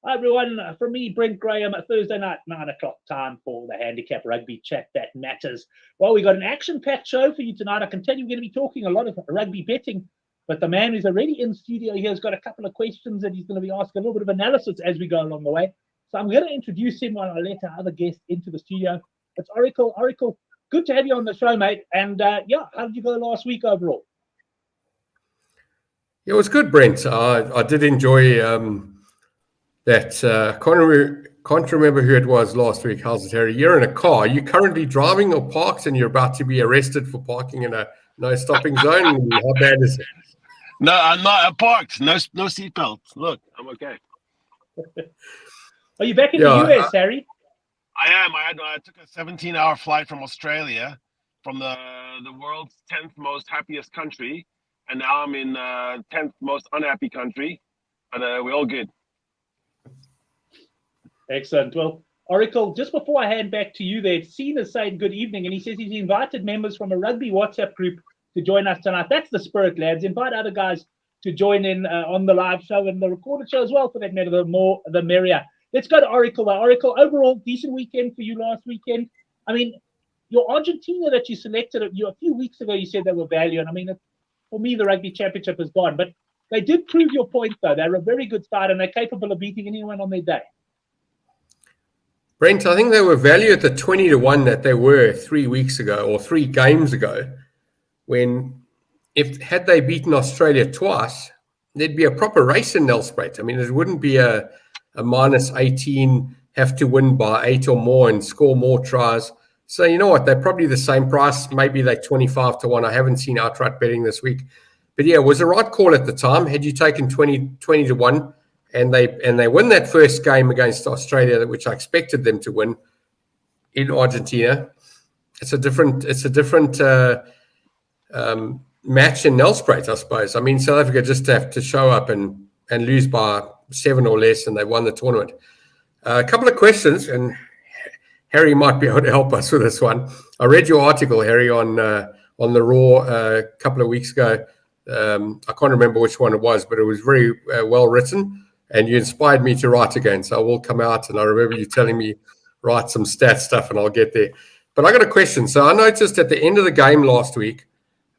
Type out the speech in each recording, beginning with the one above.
Hi everyone, from me, Brent Graham, Thursday night, 9 o'clock time for the Handicap Rugby Chat That Matters. Well, we've got an action-packed show for you tonight. I can tell you we're going to be talking a lot of rugby betting, but the man who's already in studio here has got a couple of questions that he's going to be asking, a little bit of analysis as we go along the way. So I'm going to introduce him while I let our other guests into the studio. It's Oracle. Oracle, good to have you on the show, mate. And how did you go last week overall? It was good, Brent. I did enjoy that. Can't remember who it was last week. How's it, Harry? You're in a car. Are you currently driving or parked and you're about to be arrested for parking in a no stopping zone? How bad is it? No, I'm not. I'm parked. No seatbelt. Look, I'm okay. Are you back in the US, Harry? I am. I took a 17-hour flight from Australia, from the world's 10th most happiest country, and now I'm in 10th most unhappy country, and we're all good. Excellent. Well, Oracle, just before I hand back to you there, Seen is saying good evening, and he says he's invited members from a rugby WhatsApp group to join us tonight. That's the spirit, lads. Invite other guys to join in on the live show and the recorded show as well, for that matter. The more, the merrier. Let's go to Oracle. Oracle, overall, decent weekend for you last weekend. I mean, your Argentina that you selected a few weeks ago, you said they were value. And I mean, for me, the Rugby Championship is gone. But they did prove your point, though. They're a very good side, and they're capable of beating anyone on their day. Brent, I think they were valued at the 20-1 that they were 3 weeks ago or 3 games ago, when had they beaten Australia twice, there'd be a proper race in Nelspruit. I mean, it wouldn't be a minus 18, have to win by 8 or more and score more tries. So you know what? They're probably the same price. Maybe they're 25-1. I haven't seen outright betting this week. But yeah, it was the right call at the time. Had you taken 20-1, and they win that first game against Australia, which I expected them to win in Argentina, it's a different match in Nelspruit, I suppose. I mean, South Africa just have to show up and lose by 7 or less, and they won the tournament. A couple of questions, and Harry might be able to help us with this one. I read your article, Harry, on the Raw a couple of weeks ago. I can't remember which one it was, but it was very well written. And you inspired me to write again, so I will come out. And I remember you telling me write some stat stuff, and I'll get there. But I got a question. So I noticed at the end of the game last week,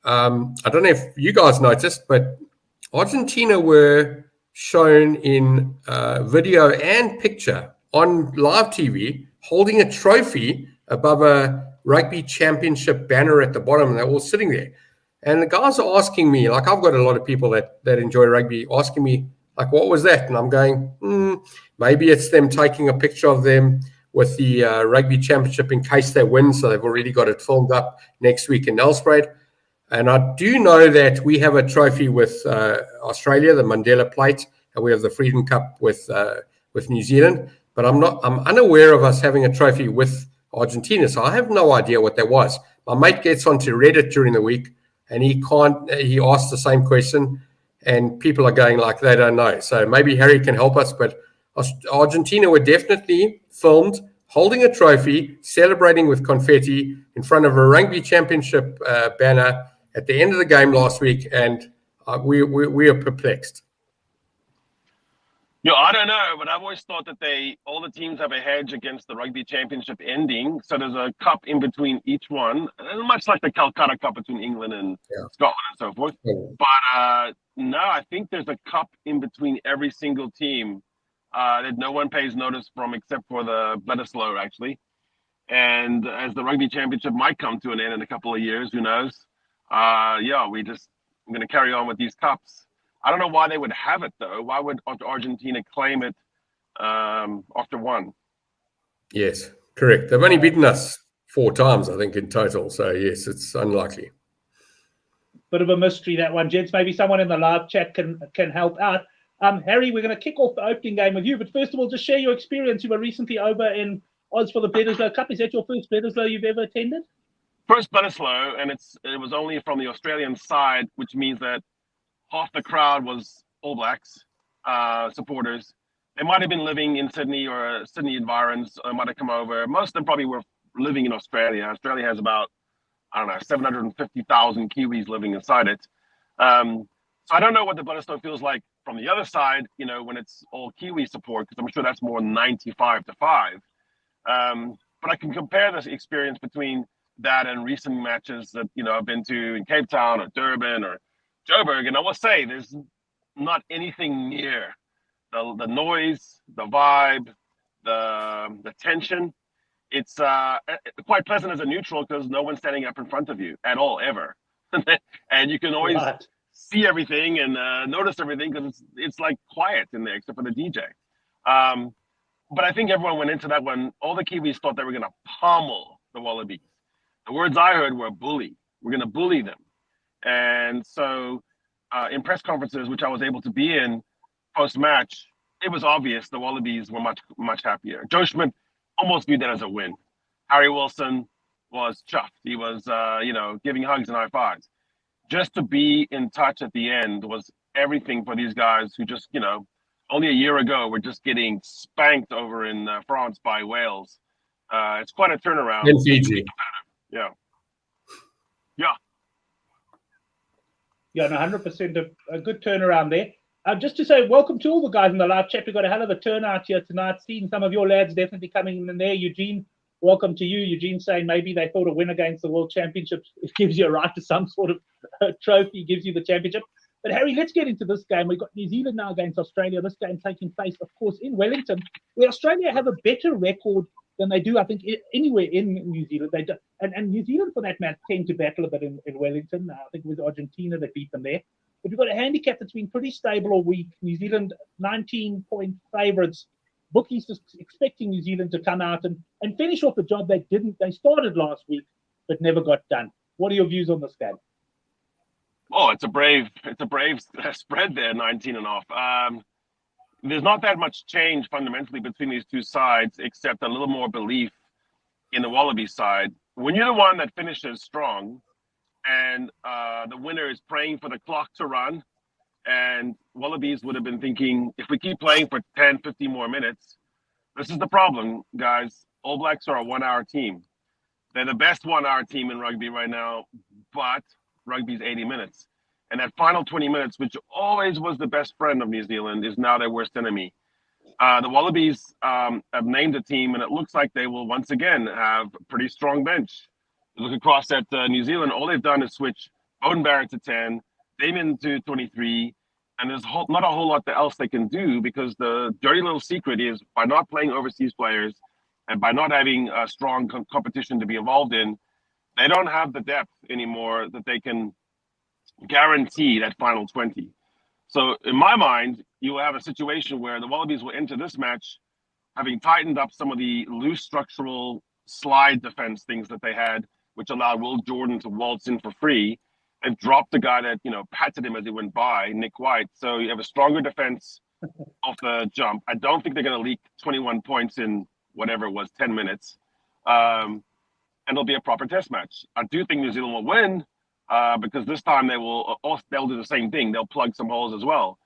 I don't know if you guys noticed, but Argentina were shown in video and picture on live TV holding a trophy above a Rugby Championship banner at the bottom, and they're all sitting there. And the guys are asking me, like, I've got a lot of people that enjoy rugby asking me, like, what was that? And I'm going, maybe it's them taking a picture of them with the Rugby Championship in case they win. So they've already got it filmed up next week in Nelspruit. And I do know that we have a trophy with Australia, the Mandela Plate, and we have the Freedom Cup with New Zealand. But I'm unaware of us having a trophy with Argentina. So I have no idea what that was. My mate gets onto Reddit during the week, and he asked the same question. And people are going like they don't know. So maybe Harry can help us. But Argentina were definitely filmed holding a trophy, celebrating with confetti in front of a Rugby Championship banner at the end of the game last week. And we are perplexed. I don't know, but I've always thought that all the teams have a hedge against the Rugby Championship ending. So there's a cup in between each one, much like the Calcutta Cup between England and Scotland and so forth. Yeah. But no, I think there's a cup in between every single team that no one pays notice from except for the Bledisloe, actually. And as the Rugby Championship might come to an end in a couple of years, who knows? I'm going to carry on with these cups. I don't know why they would have it, though. Why would Argentina claim it after one? Yes, correct. They've only beaten us 4 times, I think, in total. So, yes, it's unlikely. Bit of a mystery, that one, gents. Maybe someone in the live chat can help out. Harry, we're going to kick off the opening game with you. But first of all, just share your experience. You were recently over in Oz for the Bledisloe Cup. Is that your first Bledisloe you've ever attended? First Bledisloe, and it was only from the Australian side, which means that half the crowd was All Blacks supporters. They might have been living in Sydney or Sydney environs, might have come over. Most of them probably were living in Australia. Australia has about, 750,000 Kiwis living inside it. So I don't know what the Bledisloe feels like from the other side, when it's all Kiwi support, because I'm sure that's more 95-5. But I can compare this experience between that and recent matches that I've been to in Cape Town or Durban or Joburg, and I will say there's not anything near the noise, the vibe, the tension. It's quite pleasant as a neutral because no one's standing up in front of you at all ever, and you can always see everything and notice everything because it's like quiet in there except for the DJ. But I think everyone went into that one. All the Kiwis thought they were going to pummel the Wallabies. The words I heard were bully. We're going to bully them. And so in press conferences, which I was able to be in post-match, it was obvious the Wallabies were much, much happier. Joe Schmidt almost viewed that as a win. Harry Wilson was chuffed. He was, giving hugs and high fives. Just to be in touch at the end was everything for these guys who just, only a year ago were just getting spanked over in France by Wales. It's quite a turnaround. In Fiji. Yeah. Yeah, no, 100% a good turnaround there. Just to say, welcome to all the guys in the live chat. We've got a hell of a turnout here tonight. Seeing some of your lads definitely coming in there. Eugene, welcome to you. Eugene saying maybe they thought a win against the World Championships gives you a right to some sort of trophy, gives you the championship. But Harry, let's get into this game. We've got New Zealand now against Australia. This game taking place, of course, in Wellington, where Australia have a better record than they do, I think, anywhere in New Zealand. They do, and New Zealand, for that matter, tend to battle a bit in Wellington. I think it was Argentina that beat them there. But we've got a handicap that's been pretty stable all week. New Zealand, 19-point favourites. Bookies just expecting New Zealand to come out and finish off the job they didn't. They started last week, but never got done. What are your views on this game? Oh, it's a brave spread there, 19.5. There's not that much change fundamentally between these two sides, except a little more belief in the Wallaby side. When you're the one that finishes strong and the winner is praying for the clock to run, and Wallabies would have been thinking, if we keep playing for 10, 15 more minutes, this is the problem, guys. All Blacks are a 1-hour team. They're the best 1-hour team in rugby right now, but rugby's 80 minutes. And that final 20 minutes, which always was the best friend of New Zealand, is now their worst enemy. The Wallabies have named a team, and it looks like they will once again have a pretty strong bench. You look across at New Zealand, all they've done is switch Beauden Barrett to 10, Damon to 23, and there's not a whole lot else they can do because the dirty little secret is by not playing overseas players and by not having a strong competition to be involved in, they don't have the depth anymore that they can guarantee that final 20. So in my mind, you will have a situation where the Wallabies will enter this match having tightened up some of the loose structural slide defense things that they had, which allowed Will Jordan to waltz in for free and drop the guy that, patted him as he went by, Nick White. So you have a stronger defense off the jump. I don't think they're going to leak 21 points in whatever it was, 10 minutes. And it'll be a proper test match. I do think New Zealand will win because this time they'll do the same thing. They'll plug some holes as well.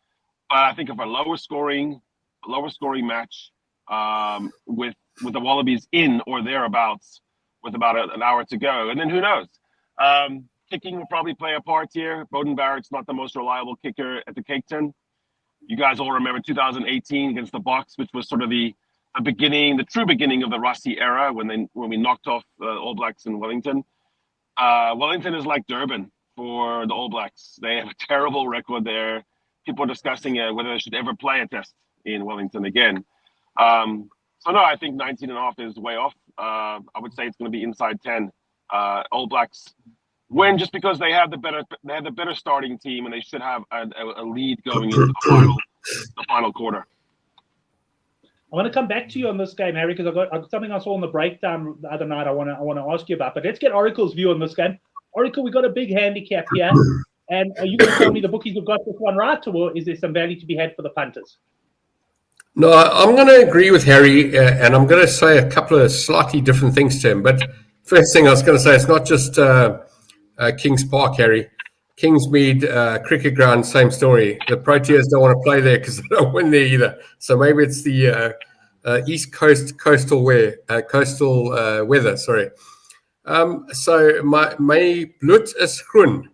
But I think of a lower scoring match with the Wallabies in or thereabouts with about an hour to go. And then who knows? Kicking will probably play a part here. Beauden Barrett's not the most reliable kicker at the Cape Town. You guys all remember 2018 against the Box, which was sort of the true beginning of the Rusty era when we knocked off All Blacks in Wellington. Wellington is like Durban for the All Blacks. They have a terrible record there. People are discussing whether they should ever play a test in Wellington again. So no, I think 19.5 is way off. I would say it's going to be inside 10. All Blacks win just because they have the better starting team and they should have a lead going into the final quarter. I want to come back to you on this game, Harry, because I've got something I saw on the breakdown the other night I want to ask you about. But let's get Oracle's view on this game. Oracle, we've got a big handicap here. And are you going to tell me the bookies have got this one right, or is there some value to be had for the punters? No, I'm going to agree with Harry, and I'm going to say a couple of slightly different things to him. But first thing I was going to say, it's not just Kings Park, Harry. Kingsmead cricket ground, same story. The Proteas don't want to play there because they don't win there either. So maybe it's the East Coast coastal weather. Sorry. So my bloed is groen.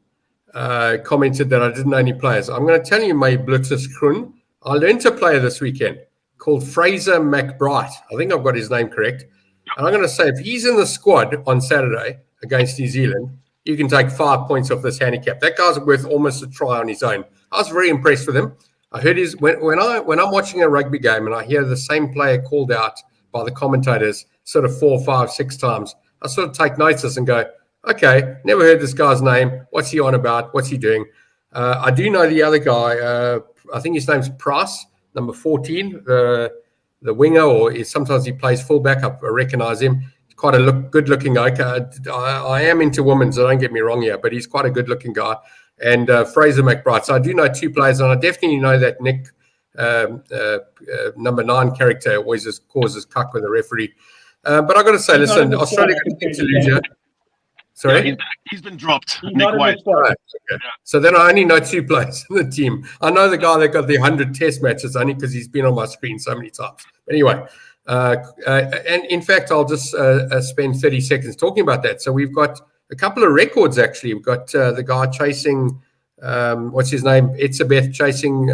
commented that I didn't know any players. I'm going to tell you my Blitzes Krun. I learned a player this weekend called Fraser McBride. I think I've got his name correct. And I'm going to say if he's in the squad on Saturday against New Zealand, you can take 5 points off this handicap. That guy's worth almost a try on his own. I was very impressed with him. I heard when I'm watching a rugby game and I hear the same player called out by the commentators sort of 4, 5, 6 times, I sort of take notice and go, okay, never heard this guy's name. What's he on about? What's he doing? I do know the other guy. I think his name's Price, number 14, the winger, or sometimes he plays fullback. I recognize him. He's quite a good-looking guy. I am into women, so don't get me wrong here, but he's quite a good-looking guy. And Fraser McBride. So I do know 2 players, and I definitely know that Nick, number 9 character, always just causes cuck with the referee. But I've got to say, listen, Australia got to lose here. Sorry? Yeah, he's been dropped. He's Nick White. Right, okay. So then I only know 2 players in the team. I know the guy that got the 100 test matches only because he's been on my screen so many times. But anyway, and in fact, I'll just spend 30 seconds talking about that. So we've got a couple of records, actually. We've got the guy chasing, what's his name? Etzebeth chasing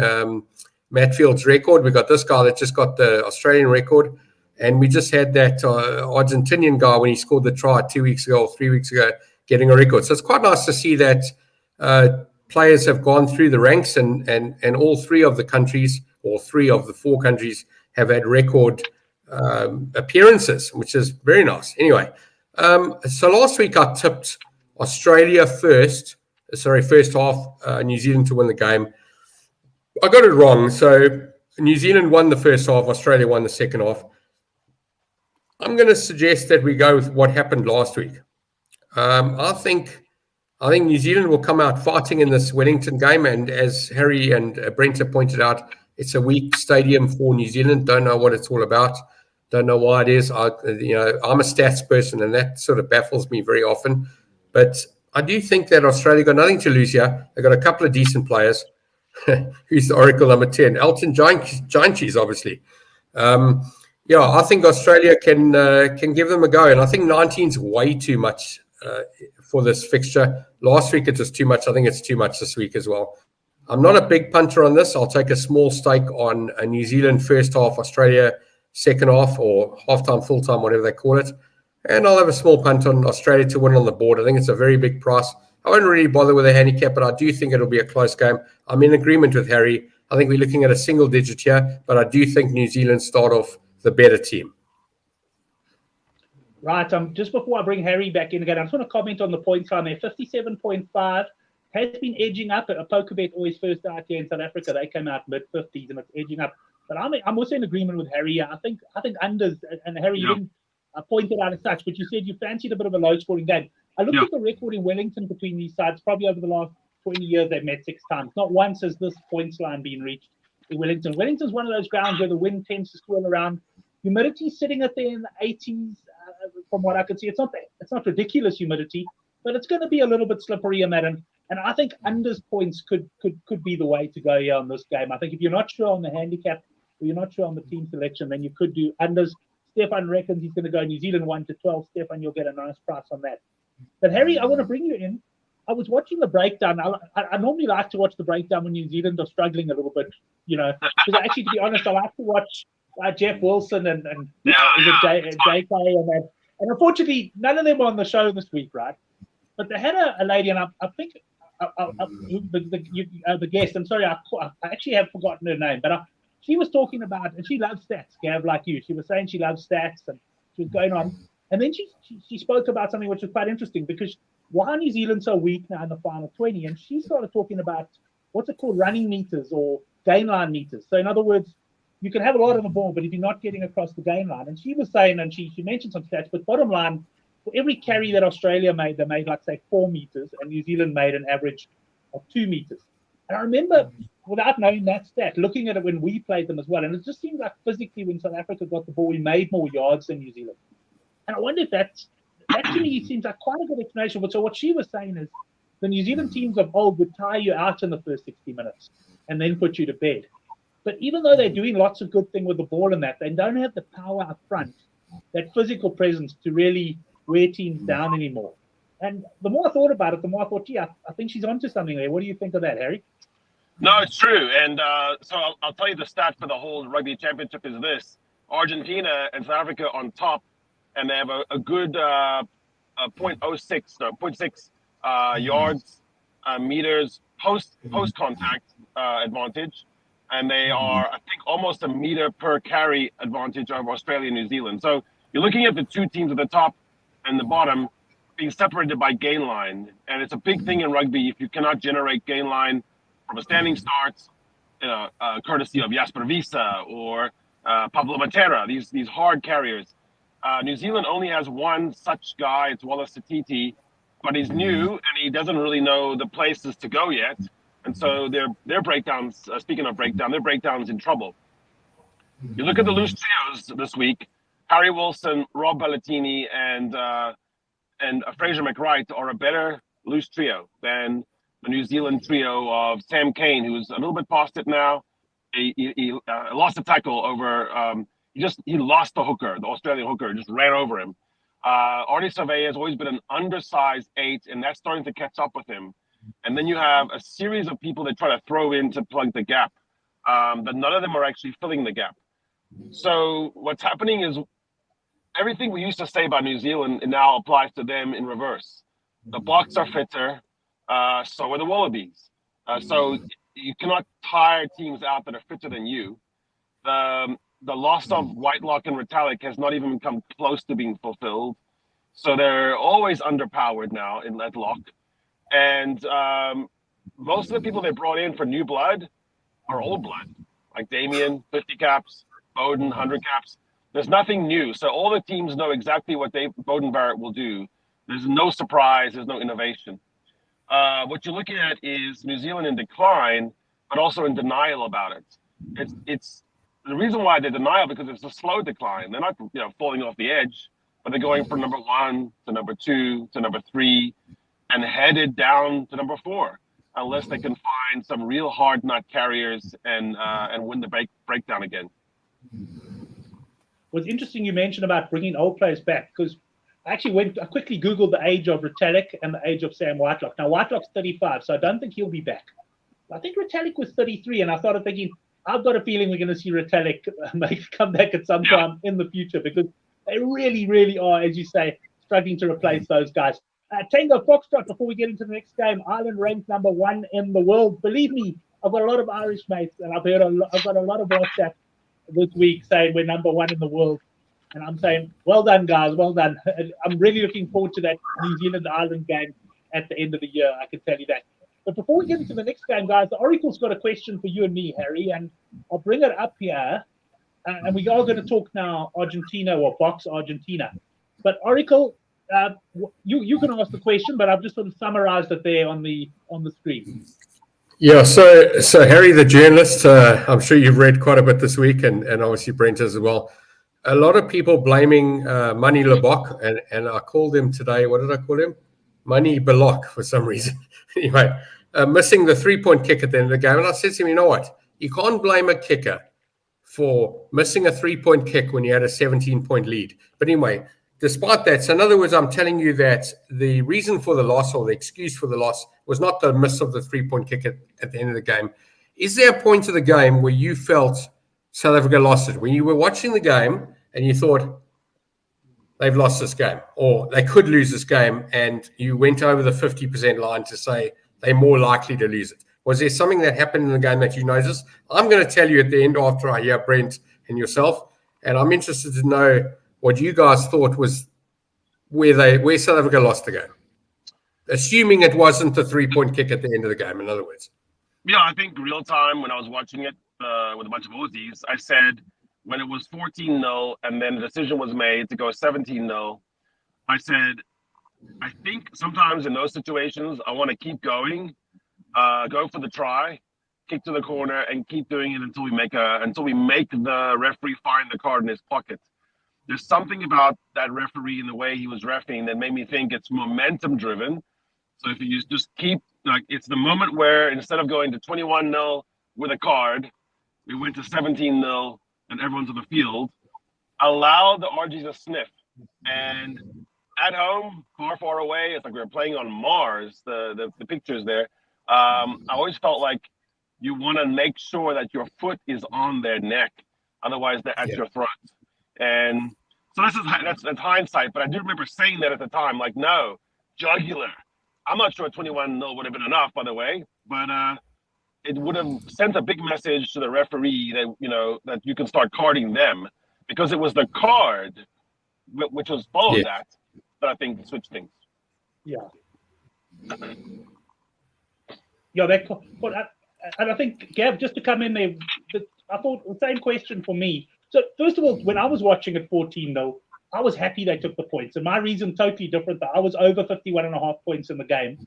Matt Field's record. We've got this guy that just got the Australian record. And we just had that Argentinian guy when he scored the try 2 weeks ago or 3 weeks ago getting a record. So it's quite nice to see that players have gone through the ranks and all 3 of the countries or 3 of the 4 countries have had record appearances, which is very nice. Anyway, so last week I tipped Australia first half, New Zealand to win the game. I got it wrong. So New Zealand won the first half, Australia won the second half. I'm going to suggest that we go with what happened last week. I think New Zealand will come out fighting in this Wellington game, and as Harry and Brent have pointed out, it's a weak stadium for New Zealand. Don't know what it's all about. Don't know why it is. I'm a stats person, and that sort of baffles me very often. But I do think that Australia got nothing to lose here. They've got a couple of decent players. Who's the Oracle number 10? Elton Giantjes, obviously. I think Australia can give them a go, and I think 19's way too much for this fixture. Last week it was too much. I think it's too much this week as well. I'm not a big punter on this. I'll take a small stake on a New Zealand first half, Australia second half, or halftime, full time, whatever they call it, and I'll have a small punt on Australia to win on the board. I think it's a very big price. I won't really bother with a handicap, but I do think it'll be a close game. I'm in agreement with Harry. I think we're looking at a single digit here, but I do think New Zealand start off the better team. Right. Just before I bring Harry back in again, I just want to comment on the points line there. 57.5 has been edging up. A PokerBet always first out here in South Africa. They came out mid-50s and it's edging up. But I'm also in agreement with Harry. I think unders, and Harry, you didn't point it out as such, but you said you fancied a bit of a low-scoring game. I looked at the record in Wellington between these sides. Probably over the last 20 years, they've met 6 times. Not once has this points line been reached in Wellington. Wellington's one of those grounds where the wind tends to swirl around. Humidity sitting at there in the 80s, from what I can see. It's not ridiculous humidity, but it's going to be a little bit slippery in that. And I think unders points could be the way to go here on this game. I think if you're not sure on the handicap or you're not sure on the team selection, then you could do unders. Stefan reckons he's going to go New Zealand 1-12. Stefan, you'll get a nice price on that. But Harry, I want to bring you in. I was watching the breakdown. I normally like to watch the breakdown when New Zealand are struggling a little bit, because actually, to be honest, I like to watch Jeff Wilson and JK and that. And unfortunately, none of them were on the show this week, right? But they had a lady, and I think the guest. I'm sorry, I actually have forgotten her name, but she was talking about, and she loves stats, Gav, like you. She was saying she loves stats, and she was going on. And then she spoke about something which was quite interesting, because why New Zealand so weak now in the final 20? And she started talking about what's it called, running meters or gain line meters. So in other words, you can have a lot on the ball, but if you're not getting across the gain line, and she was saying, and she mentioned some stats, but bottom line, for every carry that Australia made, they made, like, say, 4 meters, and New Zealand made an average of 2 meters. And I remember, without knowing that stat, looking at it when we played them as well, and it just seemed like physically when South Africa got the ball, we made more yards than New Zealand. And I wonder if that to me seems like quite a good explanation. But so what she was saying is the New Zealand teams of old would tire you out in the first 60 minutes and then put you to bed. But even though they're doing lots of good thing with the ball and that, they don't have the power up front, that physical presence to really wear teams down anymore. And the more I thought about it, the more I thought, gee, I think she's onto something there. What do you think of that, Harry? No, it's true. And so I'll tell you the stat for the whole Rugby Championship is this. Argentina and South Africa on top, and they have a good 0.6 yards, meters post contact advantage, and they are, I think, almost a meter per carry advantage over Australia and New Zealand. So you're looking at the two teams at the top and the bottom being separated by gain line, and it's a big thing in rugby if you cannot generate gain line from a standing start, courtesy of Jasper Visa or Pablo Matera, these hard carriers. New Zealand only has one such guy. It's Wallace Satiti, but he's new and he doesn't really know the places to go yet. And so their breakdowns, speaking of breakdown, their breakdown's in trouble. You look at the loose trios this week, Harry Wilson, Rob Ballatini, and Fraser McWright are a better loose trio than the New Zealand trio of Sam Cane, who's a little bit past it now. He lost a tackle over, he lost the hooker, the Australian hooker, just ran over him. Artie Survey has always been an undersized 8, and that's starting to catch up with him. And then you have a series of people that try to throw in to plug the gap, but none of them are actually filling the gap. So what's happening is everything we used to say about New Zealand now applies to them in reverse. The Blacks are fitter, so are the Wallabies. So you cannot tire teams out that are fitter than you. The loss of Whitelock and Retallick has not even come close to being fulfilled. So they're always underpowered now in that lock. And most of the people they brought in for new blood are old blood, like Damien, 50 caps, Bowden, 100 caps. There's nothing new. So all the teams know exactly what Bowden Barrett will do. There's no surprise. There's no innovation. What you're looking at is New Zealand in decline, but also in denial about it. It's the reason why they denial because it's a slow decline. They're not falling off the edge, but they're going from number 1 to number 2 to number 3 and headed down to number 4, unless they can find some real hard nut carriers and win the breakdown again. What's interesting you mentioned about bringing old players back, because I quickly Googled the age of Retallick and the age of Sam Whitelock. Now, Whitelock's 35, so I don't think he'll be back. I think Retallick was 33, and I started thinking, I've got a feeling we're going to see Retallick come back at some time in the future, because they really, really are, as you say, struggling to replace those guys. Tango Foxtrot, before we get into the next game, Ireland ranked number 1 in the world. Believe me, I've got a lot of Irish mates, and I've got a lot of WhatsApp this week saying we're number 1 in the world. And I'm saying, well done, guys, well done. I'm really looking forward to that New Zealand-Ireland game at the end of the year, I can tell you that. But before we get into the next game, guys, the Oracle's got a question for you and me, Harry, and I'll bring it up here. And we are going to talk now Argentina or Box Argentina. But Oracle, you can ask the question, but I've just sort of summarized it there on the screen. Yeah, so Harry, the journalist, I'm sure you've read quite a bit this week, and obviously Brent as well. A lot of people blaming Money Lebok, and I called him today. What did I call him? Money Belok for some reason. Anyway, missing the 3-point kick at the end of the game. And I said to him, you know what? You can't blame a kicker for missing a 3-point kick when you had a 17-point lead. But anyway, despite that, so in other words, I'm telling you that the reason for the loss or the excuse for the loss was not the miss of the 3-point kick at the end of the game. Is there a point of the game where you felt South Africa lost it? When you were watching the game and you thought they've lost this game or they could lose this game, and you went over the 50% line to say they're more likely to lose it? Was there something that happened in the game that you noticed? I'm going to tell you at the end after I hear Brent and yourself, and I'm interested to know what you guys thought was where South Africa lost the game, assuming it wasn't the 3-point kick at the end of the game, in other words. Yeah, I think real time when I was watching it with a bunch of Aussies, I said when it was 14-0 and then the decision was made to go 17-0, I said, I think sometimes in those situations, I want to keep going, go for the try, kick to the corner, and keep doing it until we make the referee find the card in his pocket. There's something about that referee and the way he was reffing that made me think it's momentum driven. So if you just keep, it's the moment where instead of going to 21-0 with a card, we went to 17-0 and everyone's on the field, allow the RGs to sniff. And at home, far away. It's like we were playing on Mars. The pictures there. I always felt like you want to make sure that your foot is on their neck, otherwise they're at your throat. And so that's hindsight. But I do remember saying that at the time, like, no, jugular. I'm not sure 21-0 would have been enough, by the way, but it would have sent a big message to the referee that that you can start carding them, because it was the card which was followed that I think switched things. Yeah. Yeah, and I think, Gav, just to come in there, I thought the same question for me. So first of all, when I was watching at 14, though, I was happy they took the points. And my reason totally different. I was over 51.5 points in the game.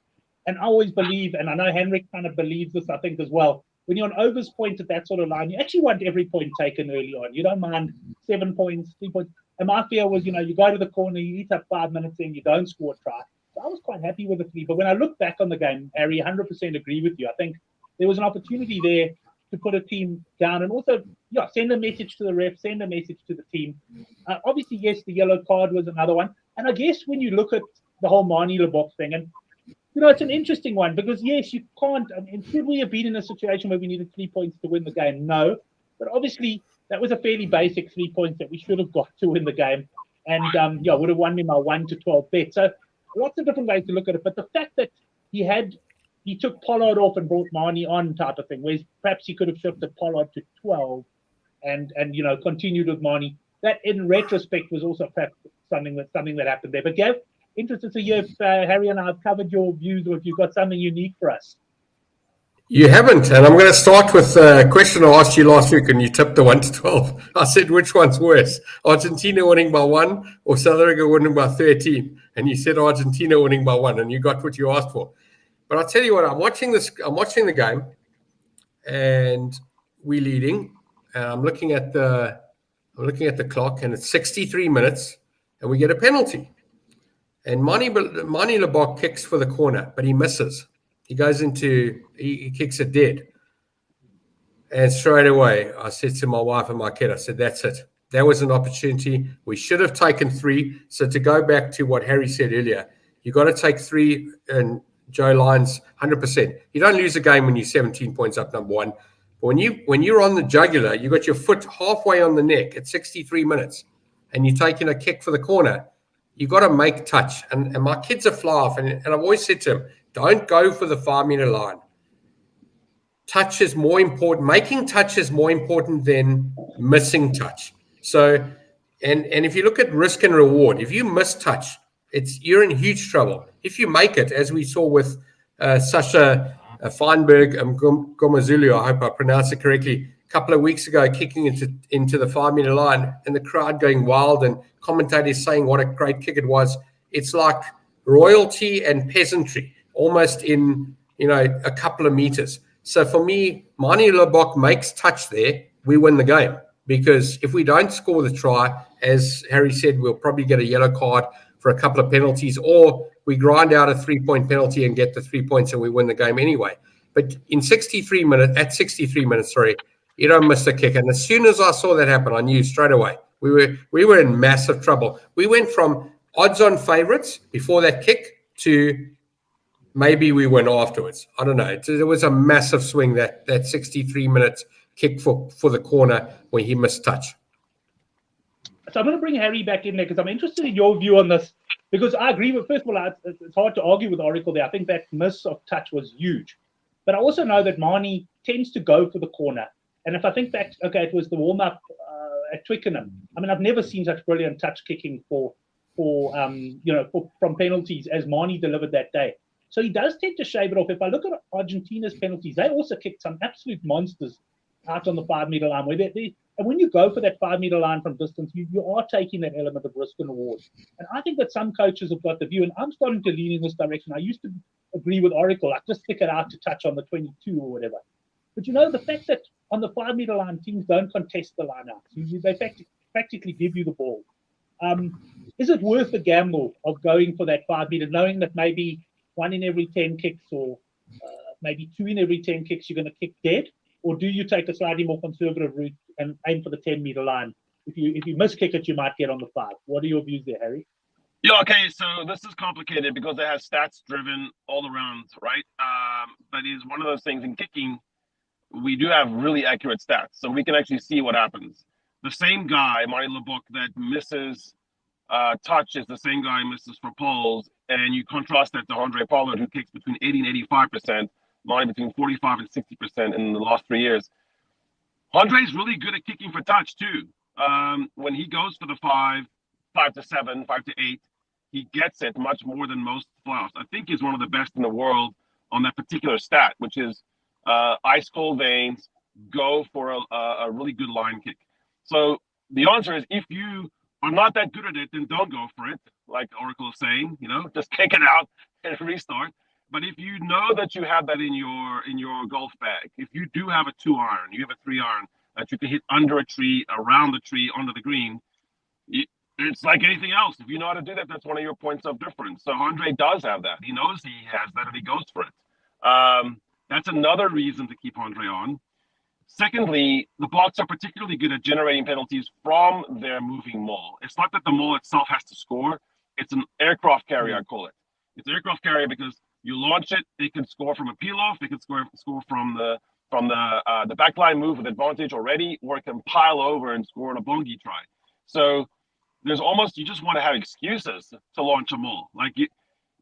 And I always believe, and I know Henrik kind of believes this, I think, as well, when you're on overs point at that sort of line, you actually want every point taken early on. You don't mind 7 points, 3 points. And my fear was, you go to the corner, you eat up 5 minutes in, you don't score a try. So I was quite happy with the 3. But when I look back on the game, Harry, 100% agree with you. I think there was an opportunity there to put a team down and also, send a message to the ref, send a message to the team. Obviously, yes, the yellow card was another one. And I guess when you look at the whole Manie Lebok thing, and, it's an interesting one because, yes, you can't. I mean, should we have been in a situation where we needed 3 points to win the game? No. But obviously, that was a fairly basic 3 points that we should have got to win the game. And, would have won me my 1-12 bet. So lots of different ways to look at it. But the fact that he took Pollard off and brought Manie on type of thing, whereas perhaps he could have shifted Pollard to 12 and continued with Manie. That, in retrospect, was also perhaps something that happened there. But Gav, interested to hear if Harry and I have covered your views or if you've got something unique for us. You haven't, and I'm going to start with a question I asked you last week, and you tipped the 1-12. I said, which one's worse, Argentina winning by 1 or South Africa winning by 13? And you said Argentina winning by 1, and you got what you asked for. But I'll tell you what, I'm watching the game, and we're leading. And I'm looking at the clock, and it's 63 minutes, and we get a penalty. And Manie Lebok kicks for the corner, but he misses. He goes he kicks it dead. And straight away, I said to my wife and my kid, I said, that's it. That was an opportunity. We should have taken 3. So to go back to what Harry said earlier, you got to take 3, and Joe Lyons, 100%. You don't lose a game when you're 17 points up, number one. But when you're on the jugular, you got your foot halfway on the neck at 63 minutes, and you're taking a kick for the corner, you got to make touch. And my kids are fly off, and I've always said to them, don't go for the 5-meter line. Touch is more important. Making touch is more important than missing touch. So, and if you look at risk and reward, if you miss touch, you're in huge trouble. If you make it, as we saw with Sasha Feinberg Gomazulu, I hope I pronounced it correctly, a couple of weeks ago, kicking into the 5-meter line, and the crowd going wild, and commentators saying what a great kick it was. It's like royalty and peasantry, almost in a couple of meters. So for me, Manie Lebok makes touch there, we win the game. Because if we don't score the try, as Harry said, we'll probably get a yellow card for a couple of penalties, or we grind out a 3-point penalty and get the 3 points and we win the game anyway. But at 63 minutes, you don't miss the kick. And as soon as I saw that happen, I knew straight away we were in massive trouble. We went from odds-on favourites before that kick to maybe we win afterwards. I don't know. There was a massive swing that 63 minutes kick for the corner where he missed touch. So I'm going to bring Harry back in there because I'm interested in your view on this, because I agree with, first of all, it's hard to argue with Oracle there. I think that miss of touch was huge. But I also know that Manie tends to go for the corner. And if I think back, it was the warm-up at Twickenham. I mean, I've never seen such brilliant touch kicking from penalties as Manie delivered that day. So he does tend to shave it off. If I look at Argentina's penalties, they also kicked some absolute monsters out on the 5-meter line. And when you go for that 5-meter line from distance, you are taking that element of risk and reward. And I think that some coaches have got the view, and I'm starting to lean in this direction. I used to agree with Oracle, like just stick it out to touch on the 22 or whatever. But the fact that on the 5-meter line, teams don't contest the line out. They practically give you the ball. Is it worth the gamble of going for that 5-meter, knowing that maybe 1 in every 10 kicks or maybe 2 in every 10 kicks you're going to kick dead? Or do you take a slightly more conservative route and aim for the 10-meter line? If you miss kick it, you might get on the 5. What are your views there, Harry? Yeah, okay, so this is complicated because it has stats driven all around, right? But it's one of those things in kicking, we do have really accurate stats, so we can actually see what happens. The same guy, Marty LeBook, that misses touch is the same guy who misses for poles, and you contrast that to Andre Pollard, who kicks between 80 and 85%, Marty between 45 and 60% in the last 3 years. Andre's really good at kicking for touch too. When he goes for the 5 to 7, 5 to 8, he gets it much more than most fly-offs. I think he's one of the best in the world on that particular stat, which is ice cold veins, go for a really good line kick. So the answer is, if you are not that good at it, then don't go for it. Like Oracle is saying, just kick it out and restart. But if you know that you have that in your golf bag, if you do have a 2-iron, you have a 3-iron that you can hit under a tree, around the tree, onto the green, it's like anything else. If you know how to do that, that's one of your points of difference. So Andre does have that. He knows he has that, and he goes for it. That's another reason to keep Andre on. Secondly, the Boks are particularly good at generating penalties from their moving maul. It's not that the maul itself has to score. It's an aircraft carrier, I call it. It's an aircraft carrier because you launch it, they can score from a peel-off, they can score from the backline move with advantage already, or it can pile over and score on a bongi try. So there's you just want to have excuses to launch a maul. Like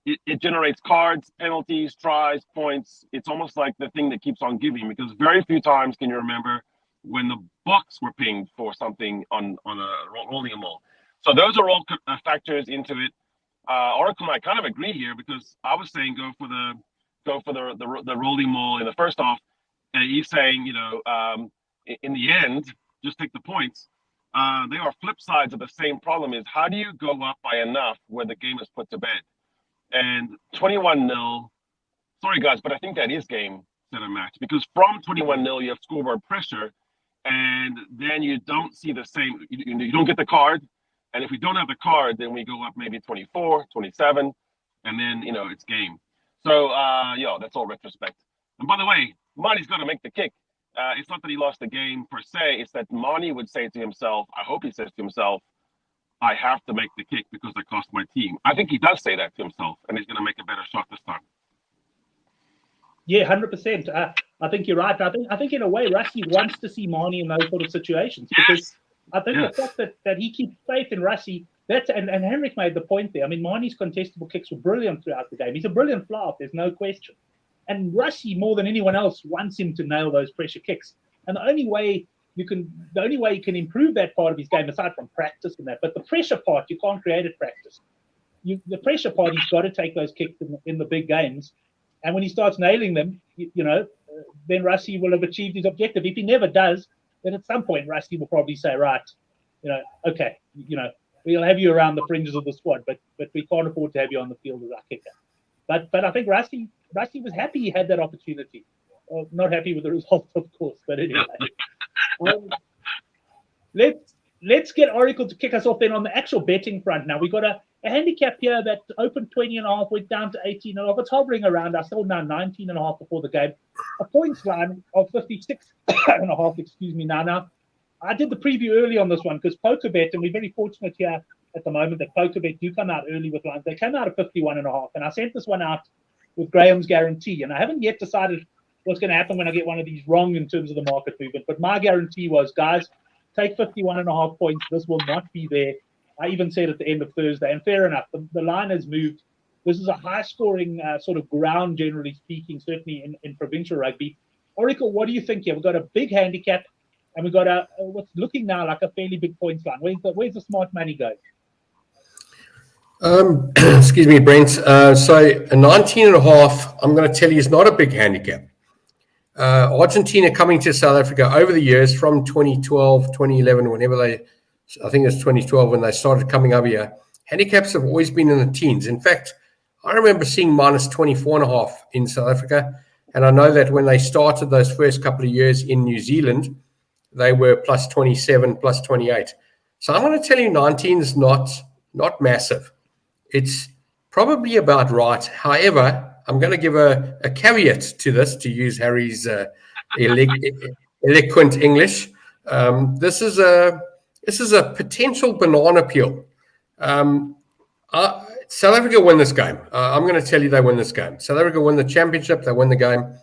it generates cards, penalties, tries, points. It's almost like the thing that keeps on giving, because very few times can you remember when the Boks were pinged for something on a rolling a maul. So those are all factors into it. Oracle and I kind of agree here, because I was saying go for the rolling maul in the first half, and he's saying in the end just take the points. They are flip sides of the same problem. Is how do you go up by enough where the game is put to bed? And 21-0, sorry guys, but I think that is game, set, and match, because from 21-0 you have scoreboard pressure, and then you don't see the same. You don't get the card. And if we don't have the card, then we go up maybe 24, 27, and then, it's game. So, that's all retrospect. And by the way, Marty's got to make the kick. It's not that he lost the game per se. It's that Marty would say to himself, I hope he says to himself, I have to make the kick because I cost my team. I think he does say that to himself, and he's going to make a better shot this time. Yeah, 100%. I think you're right. I think in a way, Rusty wants to see Marnie in those sort of situations, because I think the fact that he keeps faith in Rusty, and Henrik made the point there. I mean, Marnie's contestable kicks were brilliant throughout the game. He's a brilliant fly-off, there's no question. And Rusty, more than anyone else, wants him to nail those pressure kicks. And the only way you can improve that part of his game, aside from practice and that, but the pressure part, you can't create at practice. The pressure part, he's got to take those kicks in the big games. And when he starts nailing them, then Rusty will have achieved his objective. If he never does, then at some point Rusty will probably say, right, okay, we'll have you around the fringes of the squad, but we can't afford to have you on the field as our kicker. But I think Rusty was happy he had that opportunity. Not happy with the result, of course, but anyway. Let's get Oracle to kick us off then on the actual betting front. Now, we've got a handicap here that opened 20.5, went down to 18.5. It's hovering around. I sold now 19.5 before the game. A points line of 56.5, excuse me. Now, I did the preview early on this one because PokerBet, and we're very fortunate here at the moment that PokerBet do come out early with lines. They came out at 51.5, and I sent this one out with Graham's guarantee, and I haven't yet decided what's going to happen when I get one of these wrong in terms of the market movement. But my guarantee was, guys, take 51.5 points. This will not be there. I even said at the end of Thursday, and fair enough, the line has moved. This is a high-scoring sort of ground, generally speaking, certainly in provincial rugby. Oracle, what do you think here? We've got a big handicap, and we've got what's looking now like a fairly big points line. Where's the smart money going? Excuse me, Brent. So a 19.5, I'm going to tell you, is not a big handicap. Argentina coming to South Africa over the years from 2012, 2011, I think it's 2012 when they started coming over here, handicaps have always been in the teens. In fact, I remember seeing minus 24.5 in South Africa. And I know that when they started those first couple of years in New Zealand, they were plus 27, plus 28. So I'm going to tell you 19 is not massive. It's probably about right. However, I'm going to give a caveat to this, to use Harry's eloquent English. This is a potential banana peel. I'm South Africa win this game. I'm going to tell you they win this game. South Africa win the championship. They win the game.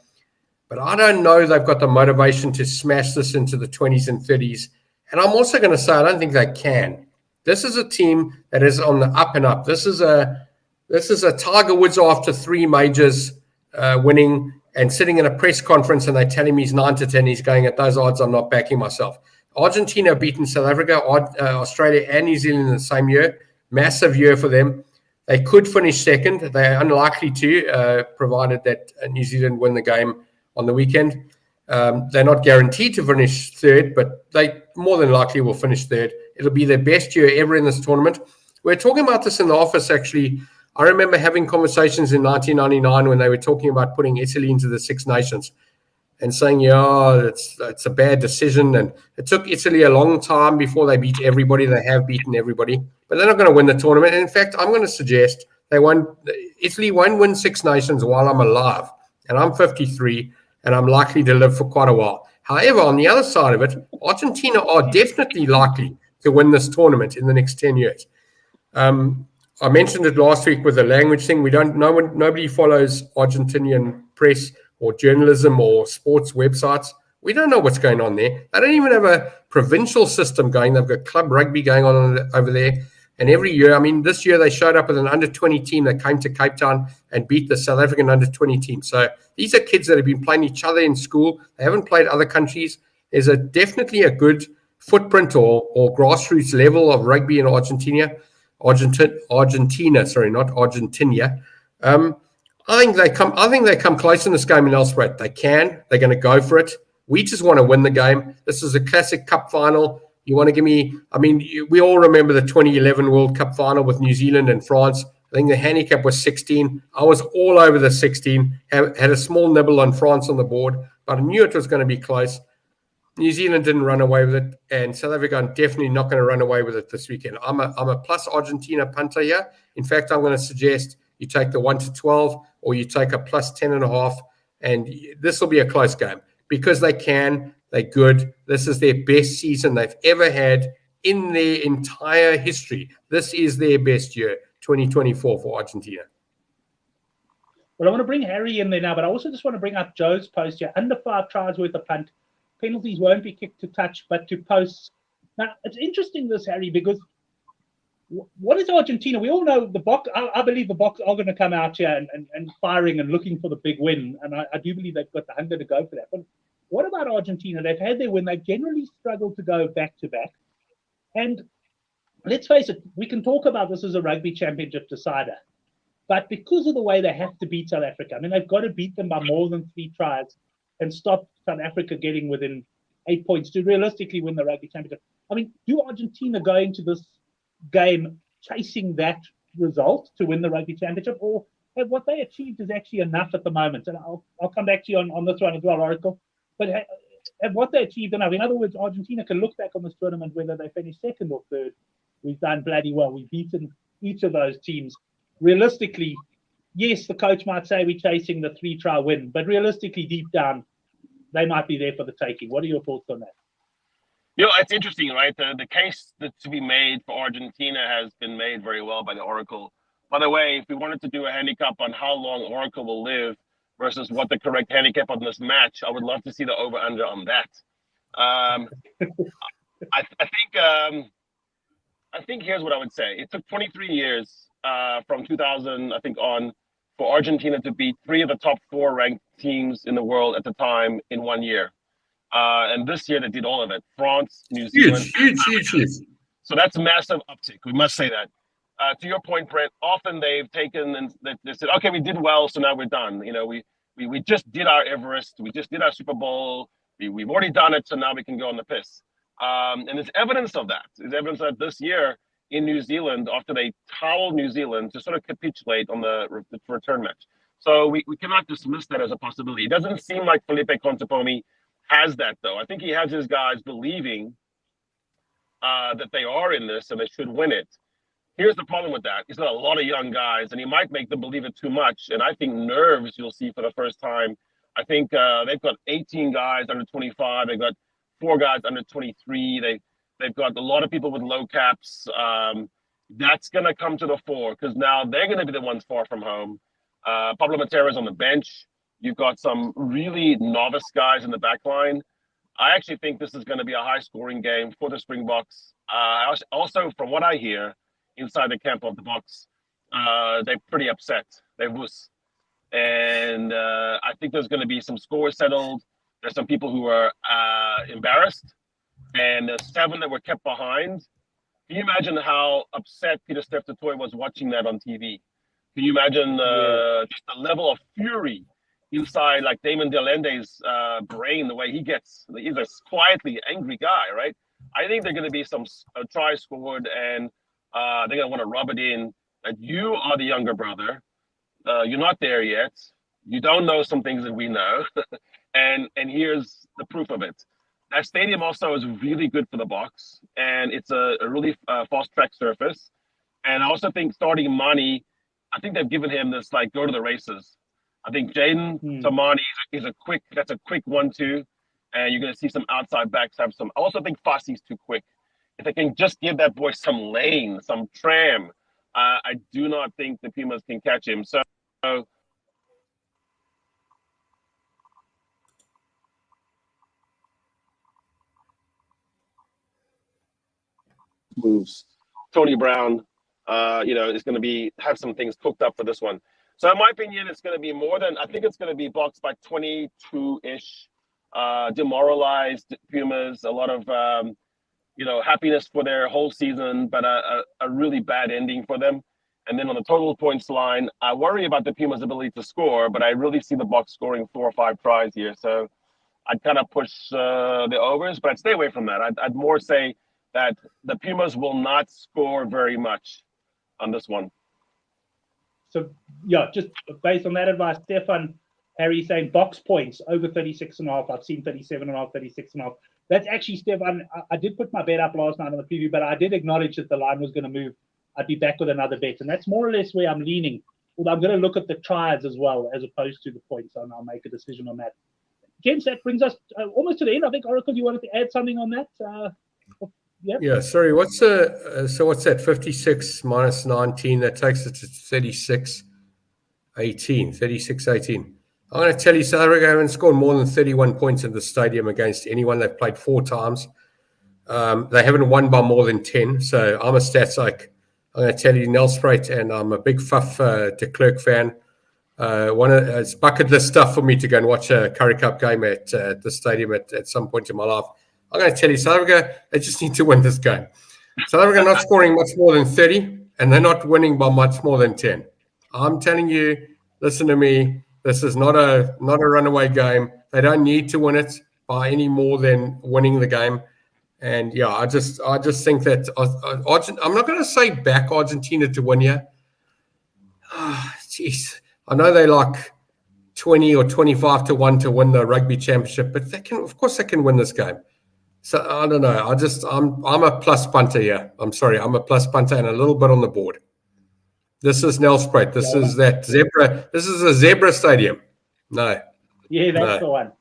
But I don't know they've got the motivation to smash this into the 20s and 30s. And I'm also going to say I don't think they can. This is a team that is on the up and up. This is a Tiger Woods after 3 majors winning and sitting in a press conference and they're telling me he's 9-10. He's going, at those odds, I'm not backing myself. Argentina beaten South Africa, Australia and New Zealand in the same year. Massive year for them. They could finish second. They're unlikely to, provided that New Zealand win the game on the weekend. They're not guaranteed to finish third, but they more than likely will finish third. It'll be their best year ever in this tournament. We're talking about this in the office, actually. I remember having conversations in 1999 when they were talking about putting Italy into the Six Nations and saying, yeah, it's a bad decision. And it took Italy a long time before they beat everybody. They have beaten everybody, but they're not going to win the tournament. And in fact, I'm going to suggest Italy won't win Six Nations while I'm alive. And I'm 53, and I'm likely to live for quite a while. However, on the other side of it, Argentina are definitely likely to win this tournament in the next 10 years. I mentioned it last week with the language thing. Nobody follows Argentinian press or journalism or sports websites. We don't know what's going on there. They don't even have a provincial system going. They've got club rugby going on over there. And every year, I mean, this year they showed up with an under-20 team that came to Cape Town and beat the South African under-20 team. So these are kids that have been playing each other in school. They haven't played other countries. There's definitely a good footprint or grassroots level of rugby in Argentina. Sorry, not Argentina. I think they come close in this game in Elspeth. They're going to go for it. We just want to win the game. This is a classic cup final. You want to give me, I mean, we all remember the 2011 World Cup final with New Zealand and France. I think the handicap was 16. I was all over the 16, had a small nibble on France on the board, but I knew it was going to be close. New Zealand didn't run away with it, and South Africa are definitely not going to run away with it this weekend. I'm a plus Argentina punter here. In fact, I'm going to suggest you take the 1-12 or you take a plus 10.5, and this will be a close game because they're good. This is their best season they've ever had in their entire history. This is their best year, 2024 for Argentina. Well, I want to bring Harry in there now, but I also just want to bring up Joe's post here. Under 5 tries worth of punt. Penalties won't be kicked to touch, but to posts. Now, it's interesting, this, Harry, because what is Argentina? We all know the Boks. I believe the Boks are going to come out here and firing and looking for the big win. And I do believe they've got the hunger to go for that. But what about Argentina? They've had their win. They've generally struggled to go back-to-back. And let's face it, we can talk about this as a Rugby Championship decider. But because of the way they have to beat South Africa, I mean, they've got to beat them by more than 3 tries and stop South Africa getting within 8 points to realistically win the Rugby Championship. I mean, do Argentina go into this game chasing that result to win the Rugby Championship, or have what they achieved is actually enough at the moment? And I'll come back to you on this one as well, Oracle. But have what they achieved enough? In other words, Argentina can look back on this tournament, whether they finish second or third. We've done bloody well. We've beaten each of those teams. Realistically, yes, the coach might say we're chasing the 3-try win, but realistically, deep down, they might be there for the taking. What are your thoughts on that? You know, it's interesting, right? The case that's to be made for Argentina has been made very well by the Oracle. By the way, if we wanted to do a handicap on how long Oracle will live versus what the correct handicap on this match, I would love to see the over-under on that. I think here's what I would say. It took 23 years from 2000, I think, on for Argentina to beat 3 of the top 4 ranked teams in the world at the time in 1 year. And this year they did all of it. France, New Zealand. Huge. So that's a massive uptick. We must say that. To your point, Brent, often they've taken and they said, okay, we did well, so now we're done. You know, we just did our Everest. We just did our Super Bowl. We've already done it, so now we can go on the piss. And there's evidence of that. There's evidence that this year in New Zealand, after they toweled New Zealand to sort of capitulate on the return match. So we cannot dismiss that as a possibility. It doesn't seem like Felipe Contepomi has that, though. I think he has his guys believing that they are in this and they should win it. Here's the problem with that. He's got a lot of young guys, and he might make them believe it too much. And I think nerves you'll see for the first time. I think they've got 18 guys under 25. They've got 4 guys under 23. They've got a lot of people with low caps. that's going to come to the fore because now they're going to be the ones far from home. Pablo Matera's on the bench. You've got some really novice guys in the back line. I actually think this is going to be a high-scoring game for the Springboks. Also, from what I hear inside the camp of the Boks, they're pretty upset. They're wuss. And I think there's going to be some scores settled. There's some people who are embarrassed. And the 7 that were kept behind. Can you imagine how upset Peter Steph du Toit was watching that on TV? Can you imagine just the level of fury inside like Damon Delende's brain, the way he gets? He's a quietly angry guy, right? I think they're going to be some tries scored, and they're going to want to rub it in that you are the younger brother. You're not there yet. You don't know some things that we know. and here's the proof of it. That stadium also is really good for the Boks, and it's a really fast track surface. And I also think starting Mani, I think they've given him this like go to the races. I think Jaden Tamani is a quick 1-2, and you're going to see some outside backs have some. I also think Fassi's too quick. If they can just give that boy some lane, some tram, I do not think the Pumas can catch him. So moves. Tony Brown, is going to have some things cooked up for this one. So in my opinion, it's going to be more than, I think it's going to be Boks by 22-ish, demoralized Pumas, a lot of, happiness for their whole season, but a really bad ending for them. And then on the total points line, I worry about the Pumas' ability to score, but I really see the Boks scoring 4 or 5 tries here. So I'd kind of push the overs, but I'd stay away from that. I'd more say that the Pumas will not score very much on this one. So, yeah, just based on that advice, Stefan, Harry saying box points over 36.5. I've seen 37.5, 36.5. That's actually, Stefan, I did put my bet up last night on the preview, but I did acknowledge that the line was going to move. I'd be back with another bet. And that's more or less where I'm leaning. Although I'm going to look at the tries as well, as opposed to the points, and I'll make a decision on that. James, that brings us almost to the end. I think, Oracle, you wanted to add something on that? Yep. Yeah, sorry. What's that? 56 minus 19. That takes it to 36-18. 36-18. I'm going to tell you, South Africa haven't scored more than 31 points in the stadium against anyone. They've played 4 times. They haven't won by more than 10. So I'm a stats like. I'm going to tell you, Nelspruit, and I'm a big Faf de Klerk fan. It's bucket list stuff for me to go and watch a Currie Cup game at the stadium at some point in my life. I'm going to tell you, South Africa, they just need to win this game. South Africa not scoring much more than 30, and they're not winning by much more than 10. I'm telling you, listen to me. This is not a runaway game. They don't need to win it by any more than winning the game. And yeah, I just think that I'm not going to say back Argentina to win here. Jeez, I know they like 20 or 25 to 1 to win the Rugby Championship, but of course they can win this game. So I don't know. I'm a plus punter here. I'm sorry, I'm a plus punter and a little bit on the board. This is Nelspruit. This is that zebra. This is a zebra stadium. No. Yeah, that's the one.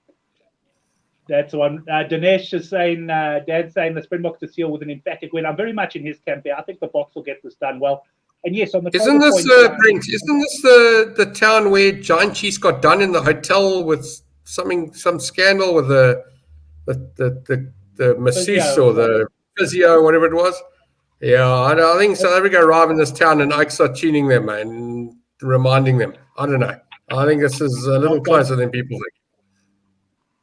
That's the one. Dinesh is saying, Dad's saying the Springboks are sealed with an emphatic win. I'm very much in his camp there. I think the Boks will get this done well. And yes, on the isn't this Brent? Isn't this the town where Giant Cheese got done in the hotel with some scandal with the masseuse or the physio or whatever it was? Yeah, I think South Africa arrive in this town and Ike start tuning them and reminding them. I don't know. I think this is a little closer than people think.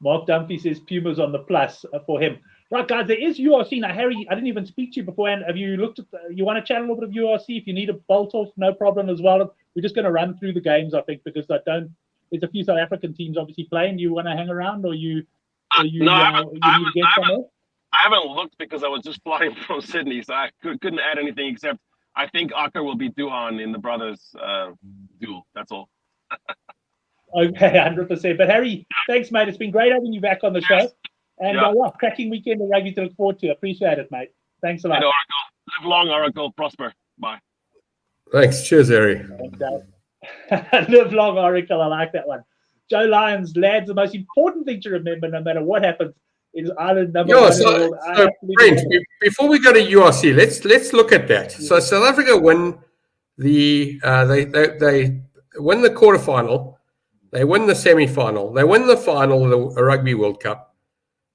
Mark Dunphy says Pumas on the plus for him. Right, guys, there is URC. Now, Harry, I didn't even speak to you beforehand. Have you looked at you want to chat a little bit of URC? If you need a bolt off, no problem as well. We're just going to run through the games, I think, because there's a few South African teams obviously playing. Do you want to hang around or you need to get somewhere? I haven't looked because I was just flying from Sydney, so I couldn't add anything except I think Akker will be Duhan in the brothers duel. That's all. Okay, 100%. But Harry, thanks, mate. It's been great having you back on the show. And cracking weekend of rugby to look forward to. Appreciate it, mate. Thanks a lot. Oracle. Live long, Oracle. Prosper. Bye. Thanks. Cheers, Harry. Live long, Oracle. I like that one. Joe Lyons, lads, the most important thing to remember, no matter what happens, Is Ireland number one in the world? I so absolutely Brent, love it. before we go to URC, let's look at that. So South Africa win they win the quarterfinal, they win the semi-final, they win the final of the Rugby World Cup.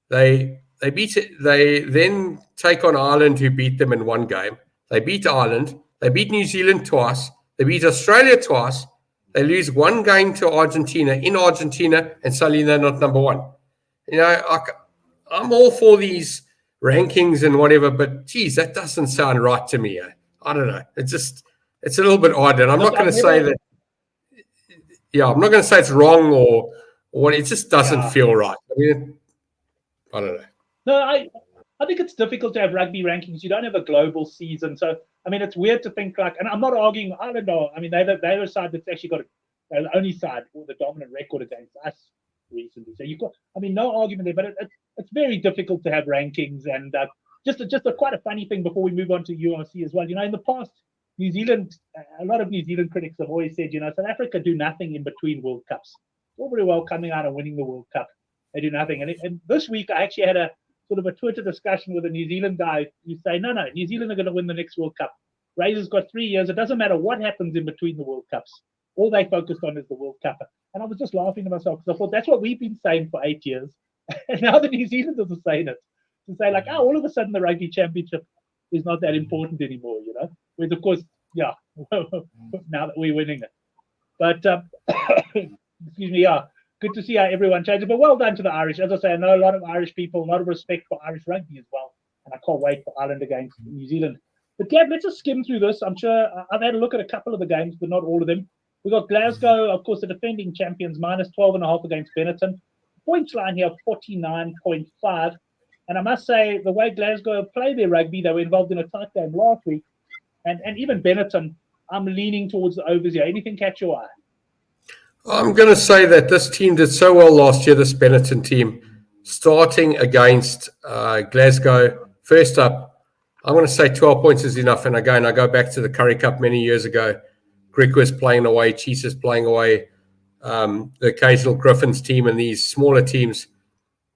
They then take on Ireland, who beat them in one game. They beat Ireland. They beat New Zealand twice. They beat Australia twice. They lose one game to Argentina in Argentina, and suddenly they're not number one. You know, I'm all for these rankings and whatever, but geez, that doesn't sound right to me. I don't know. It's a little bit odd, and I'm not going to say that. Yeah, I'm not going to say it's wrong or what. It just doesn't feel right. I mean, I don't know. No, I think it's difficult to have rugby rankings. You don't have a global season, so I mean, it's weird to think like. And I'm not arguing. I don't know. I mean, they're a side that's actually got the only side with the dominant record against us recently. So you've got, I mean, no argument there. But it's very difficult to have rankings, and just quite a funny thing before we move on to URC as well. You know, in the past, New Zealand, a lot of New Zealand critics have always said, you know, South Africa do nothing in between World Cups. All very well coming out and winning the World Cup. They do nothing. And this week, I actually had a sort of a Twitter discussion with a New Zealand guy who say, no, New Zealand are going to win the next World Cup. Razor's got 3 years. It doesn't matter what happens in between the World Cups. All they focused on is the World Cup. And I was just laughing to myself because I thought that's what we've been saying for 8 years. And now the New Zealanders are saying it. To say like, all of a sudden the Rugby Championship is not that important anymore, you know? With, of course, now that we're winning it. But, excuse me, good to see how everyone changes. But well done to the Irish. As I say, I know a lot of Irish people, a lot of respect for Irish rugby as well. And I can't wait for Ireland against New Zealand. But, Gab, let's just skim through this. I'm sure I've had a look at a couple of the games, but not all of them. We've got Glasgow, of course, the defending champions, minus 12.5 against Benetton. Points line here, 49.5. And I must say, the way Glasgow play their rugby, they were involved in a tight game last week. And even Benetton, I'm leaning towards the overs here. Anything catch your eye? I'm going to say that this team did so well last year, this Benetton team, starting against Glasgow. First up, I'm going to say 12 points is enough. And again, I go back to the Currie Cup many years ago. Grick was playing away, Cheese is playing away, the occasional Griffins team and these smaller teams.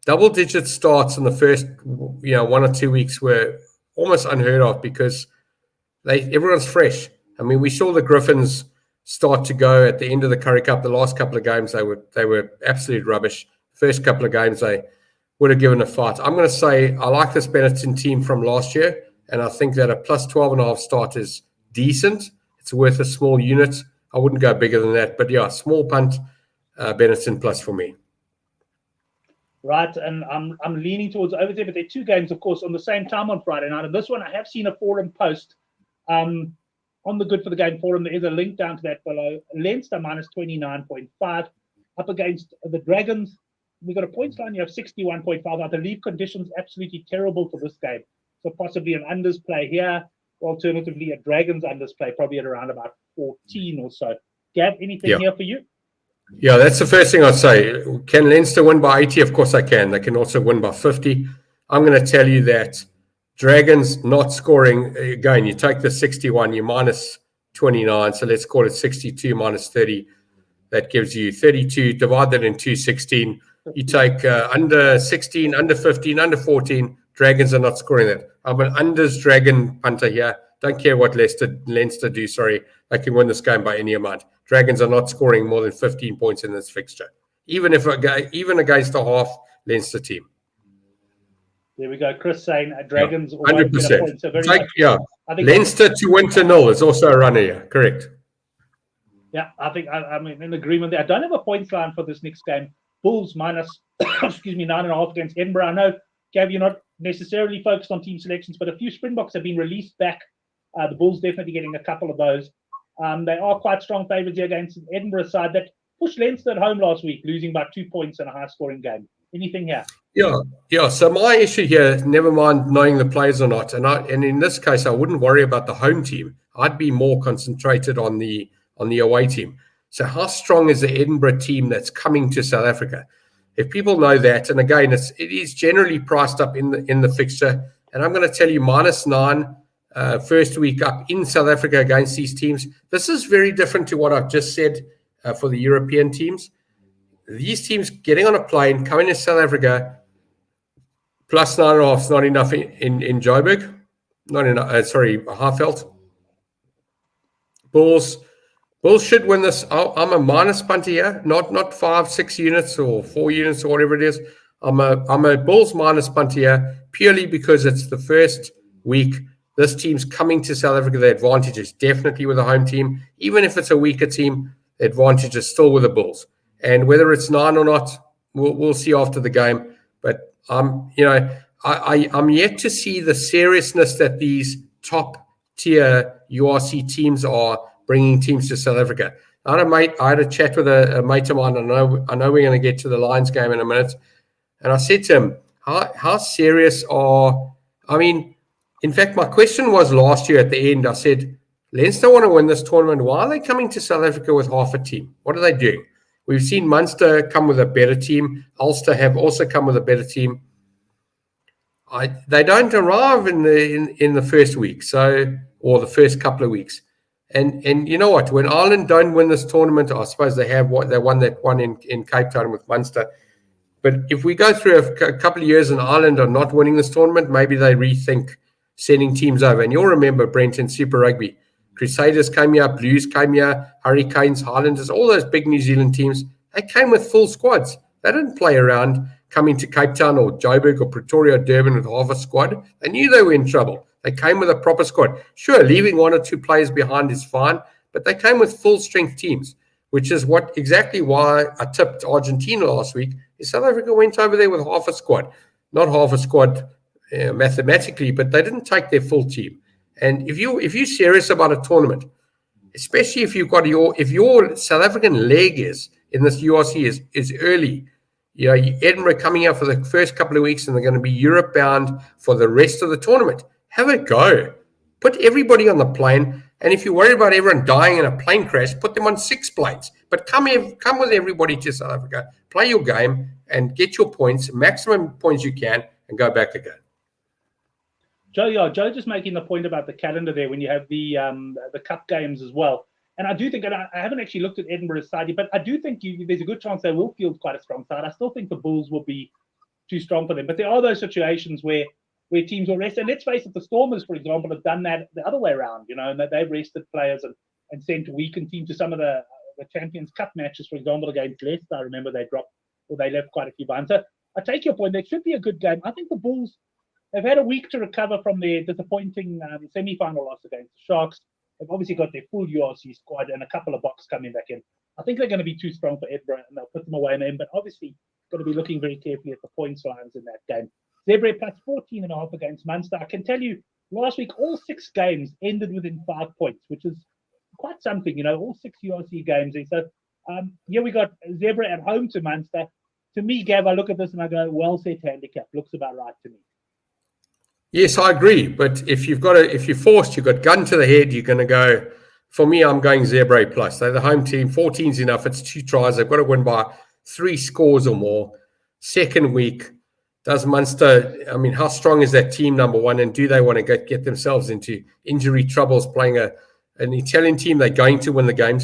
Double-digit starts in the first 1 or 2 weeks were almost unheard of because everyone's fresh. I mean, we saw the Griffins start to go at the end of the Currie Cup. The last couple of games, they were absolute rubbish. First couple of games, they would have given a fight. I'm going to say I like this Benetton team from last year, and I think that a plus 12.5 start is decent. It's worth a small unit. I wouldn't go bigger than that. But, yeah, small punt, Benetton plus for me. Right, and I'm leaning towards over there, but there are two games, of course, on the same time on Friday night. And this one, I have seen a forum post on the Good for the Game forum. There is a link down to that below. Leinster minus 29.5 up against the Dragons. We've got a points line here of 61.5. I believe conditions absolutely terrible for this game. So possibly an unders play here, or alternatively a Dragons unders play, probably at around about 14 or so. Gab, anything here for you? Yeah, that's the first thing I'd say. Can Leinster win by 80? Of course I can. They can also win by 50. I'm going to tell you that Dragons not scoring, again, you take the 61, you minus 29, so let's call it 62 minus 30. That gives you 32, divide that into 16. You take under 16, under 15, under 14. Dragons are not scoring that. I'm an unders Dragon punter here. Don't care what Leinster do, sorry. They can win this game by any amount. Dragons are not scoring more than 15 points in this fixture, even against a half Leinster team. There we go. Chris saying Dragons 100%. So very I think Leinster to win to 0 is also a runner here. Correct. Yeah, I think I'm in agreement there. I don't have a points line for this next game. Bulls minus 9.5 against Edinburgh. I know, Gav, you're not necessarily focused on team selections, but a few Springboks have been released back. The Bulls definitely getting a couple of those. They are quite strong favourites here against an Edinburgh side that pushed Leinster at home last week, losing by 2 points in a high-scoring game. Anything here? Yeah. So my issue here, never mind knowing the players or not, and in this case, I wouldn't worry about the home team. I'd be more concentrated on the away team. So how strong is the Edinburgh team that's coming to South Africa? If people know that, and again, it is generally priced up in the fixture, and I'm going to tell you minus 9. First week up in South Africa against these teams. This is very different to what I've just said for the European teams. These teams getting on a plane, coming to South Africa, plus 9.5 is not enough in Joburg. Not enough. Harveld. Bulls should win this. I'm a minus punter here, not 5-6 units or 4 units or whatever it is. I'm a Bulls minus punter here purely because it's the first week. This team's coming to South Africa. The advantage is definitely with the home team. Even if it's a weaker team, the advantage is still with the Bulls. And whether it's 9 or not, we'll see after the game. But I'm yet to see the seriousness that these top tier URC teams are bringing teams to South Africa. I had a chat with a mate of mine. I know we're going to get to the Lions game in a minute. And I said to him, how serious in fact, my question was last year at the end, I said, Leinster want to win this tournament. Why are they coming to South Africa with half a team? What are they doing? We've seen Munster come with a better team. Ulster have also come with a better team. They don't arrive in the first week, or the first couple of weeks. And you know what? When Ireland don't win this tournament, I suppose they won that one in Cape Town with Munster. But if we go through a couple of years and Ireland are not winning this tournament, maybe they rethink sending teams over. And you'll remember, Brent, in Super Rugby, Crusaders came here, Blues came here, Hurricanes, Highlanders, all those big New Zealand teams, they came with full squads. They didn't play around coming to Cape Town or Joburg or Pretoria or Durban with half a squad. They knew they were in trouble. They came with a proper squad. Sure, leaving 1 or 2 players behind is fine, but they came with full-strength teams, which is exactly why I tipped Argentina last week. South Africa went over there with half a squad. Not half a squad mathematically, but they didn't take their full team. And if you're serious about a tournament, especially if your South African leg is in this URC is early, Edinburgh coming out for the first couple of weeks and they're going to be Europe bound for the rest of the tournament. Have a go. Put everybody on the plane. And if you're worried about everyone dying in a plane crash, put them on 6 planes. But come with everybody to South Africa, play your game and get your points, maximum points you can, and go back again. Joe just making the point about the calendar there when you have the cup games as well. And I do think, and I haven't actually looked at Edinburgh's side, but I do think there's a good chance they will field quite a strong side. I still think the Bulls will be too strong for them. But there are those situations where teams will rest. And let's face it, the Stormers, for example, have done that the other way around, and that they've rested players and sent a weakened team to some of the Champions Cup matches, for example, against Leicester. I remember they dropped or they left quite a few behind. So I take your point. There should be a good game. I think the Bulls have had a week to recover from their disappointing semi-final loss against the Sharks. They've obviously got their full URC squad and a couple of Boks coming back in. I think they're going to be too strong for Edinburgh and they'll put them away in them, but obviously going to be looking very carefully at the points lines in that game. Zebre plus 14.5 against Munster. I can tell you, last week, all 6 games ended within 5 points, which is quite something, all 6 URC games. So here we got Zebre at home to Munster. To me, Gav, I look at this and I go, well set handicap. Looks about right to me. Yes, I agree. But if you're forced, you've got gun to the head, you're going to go, for me, I'm going Zebre plus. They're the home team. 14's enough. It's 2 tries. They've got to win by 3 scores or more. Second week. Does Munster, how strong is that team, number one, and do they want to get themselves into injury troubles playing an Italian team? They're going to win the game.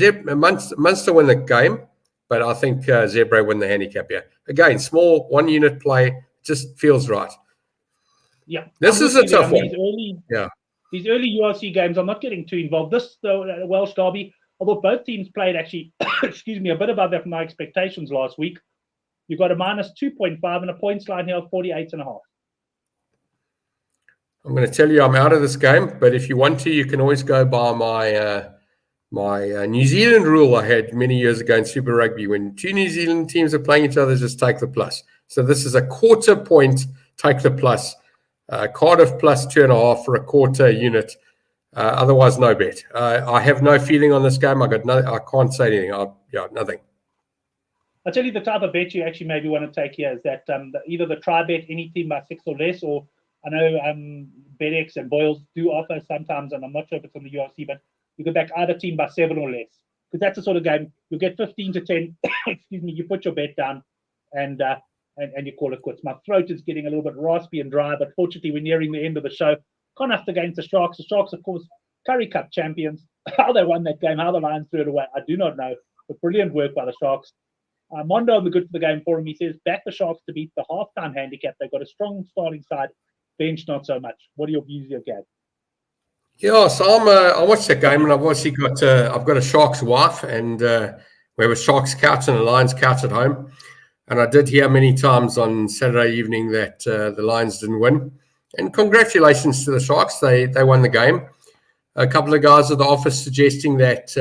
Munster win the game, but I think Zebre win the handicap, yeah. Again, small, 1 unit play, just feels right. Yeah. This is a tough one. These early URC games, I'm not getting too involved. This, the Welsh Derby, although both teams played actually, a bit above that from my expectations last week. You've got a minus 2.5 and a points line here of 48.5. I'm going to tell you I'm out of this game, but if you want to, you can always go by my New Zealand rule I had many years ago in Super Rugby. When 2 New Zealand teams are playing each other, just take the plus. So this is a quarter point, take the plus. Cardiff plus 2.5 for a quarter unit. Otherwise, no bet. I have no feeling on this game. I can't say anything. Nothing. I'll tell you the type of bet you actually maybe want to take here is that either the try bet, any team by 6 or less, or I know BetX and Boyles do offer sometimes, and I'm not sure if it's on the URC, but you go back either team by 7 or less. Because that's the sort of game, you'll get 15 to 10, you put your bet down and you call it quits. My throat is getting a little bit raspy and dry, but fortunately we're nearing the end of the show. Connacht against the Sharks. The Sharks, of course, Currie Cup champions. How they won that game, how the Lions threw it away, I do not know. But brilliant work by the Sharks. Mondo on the Good for the Game forum, he says, back the Sharks to beat the halftime handicap. They've got a strong starting side, bench not so much. What are your views of Gav? Yeah, so I watched that game, and I've obviously got I've got a Sharks wife, and we have a Sharks couch and a Lions couch at home. And I did hear many times on Saturday evening that the Lions didn't win. And congratulations to the Sharks, they won the game. A couple of guys at the office suggesting that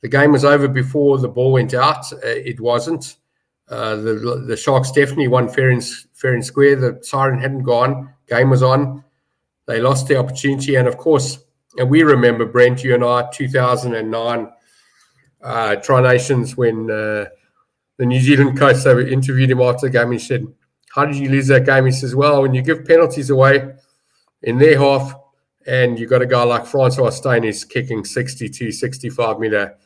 the game was over before the ball went out. It wasn't. The Sharks definitely won fair and square. The siren hadn't gone. Game was on. They lost the opportunity. And, of course, and we remember, Brent, you and I, 2009 Tri Nations when the New Zealand coach, they interviewed him after the game. He said, how did you lose that game? He says, well, when you give penalties away in their half and you've got a guy like Francois Steyn who's kicking 62, 65-meter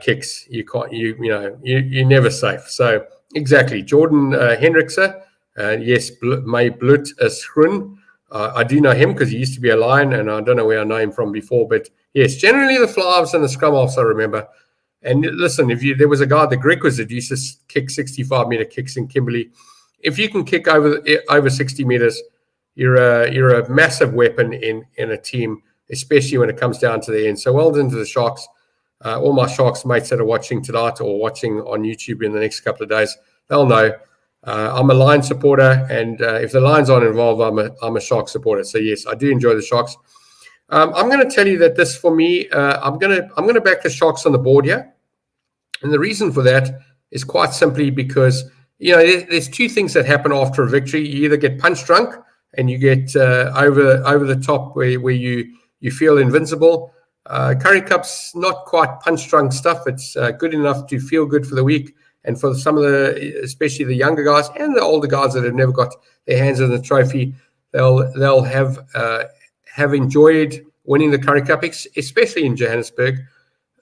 kicks, you're never safe. So, exactly. Jordan Hendrickse, yes, may Blut Schrun. I do know him because he used to be a Lion, and I don't know where I know him from before. But, yes, generally the fly-halves and the scrum-halves, I remember. And listen, there was a guy, the Greek was that used to kick 65-meter kicks in Kimberley. If you can kick over 60 meters, you're a massive weapon in a team, especially when it comes down to the end. So well done to the Sharks. All my Sharks mates that are watching tonight or watching on YouTube in the next couple of days, they'll know I'm a Lion supporter, and if the Lions aren't involved, I'm a Shark supporter. So yes, I do enjoy the Sharks. I'm going to tell you that this, for me, I'm going to back the Sharks on the board here, and the reason for that is quite simply because there's two things that happen after a victory. You either get punch drunk and you get over the top where you feel invincible. Curry Cup's not quite punch drunk stuff. It's good enough to feel good for the week, and for some of especially the younger guys and the older guys that have never got their hands on the trophy, they'll have enjoyed winning the Curry Cup, especially in Johannesburg.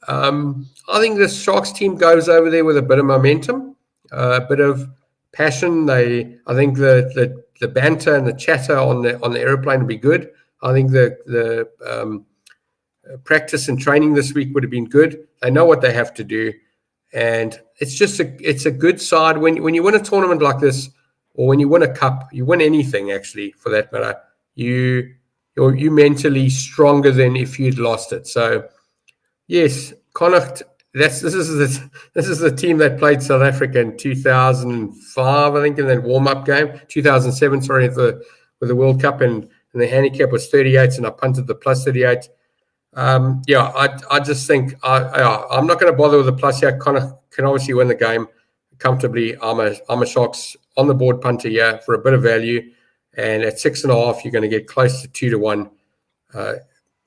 I think the Sharks team goes over there with a bit of momentum, a bit of passion. I think the banter and the chatter on the aeroplane will be good. I think the practice and training this week would have been good. They know what they have to do, and it's a good side when you win a tournament like this, or when you win a cup, you win anything actually for that matter. You're mentally stronger than if you'd lost it. So yes, Connacht. This is the team that played South Africa in 2005, I think, in that warm-up game. 2007, sorry, with the World Cup, and the handicap was 38, and I punted the plus 38. I just think I'm not going to bother with the plus here. Connacht can obviously win the game comfortably. I'm a Sharks on the board punter here for a bit of value, and at 6.5, you're going to get close to 2-1.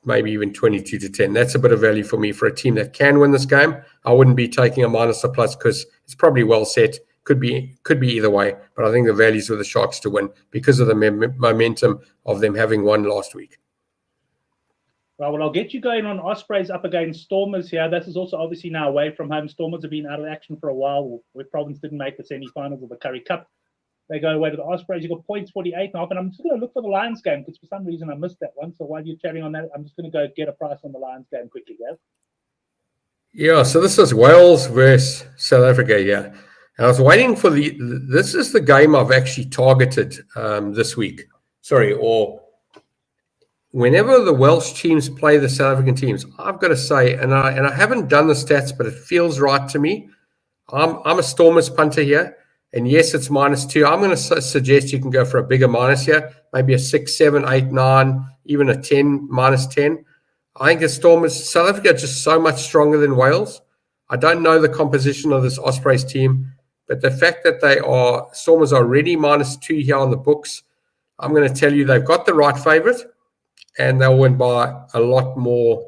Maybe even 22-10. That's a bit of value for me for a team that can win this game. I wouldn't be taking a minus or plus because it's probably well set. Could be either way, but I think the value's with the Sharks to win because of the momentum of them having won last week. Well, I'll get you going on Ospreys up against Stormers here. This is also obviously now away from home. Stormers have been out of action for a while. Where Province didn't make the semi-finals of the Curry Cup. They go away to the Ospreys. You've got points 48.5, and I'm just going to look for the Lions game because for some reason I missed that one. So while you're chatting on that, I'm just going to go get a price on the Lions game quickly, Gav. Yeah, so this is Wales versus South Africa, yeah. And I was waiting for this is the game I've actually targeted this week. Sorry, or whenever the Welsh teams play the South African teams, I've got to say, and I haven't done the stats, but it feels right to me. I'm a Stormers punter here. And yes, it's -2. I'm going to suggest you can go for a bigger minus here, maybe a 6, 7, 8, 9, even a 10, -10. I think the Stormers, South Africa are just so much stronger than Wales. I don't know the composition of this Ospreys team, but the fact that Stormers are already -2 here on the books, I'm going to tell you they've got the right favourite, and they'll win by a lot more.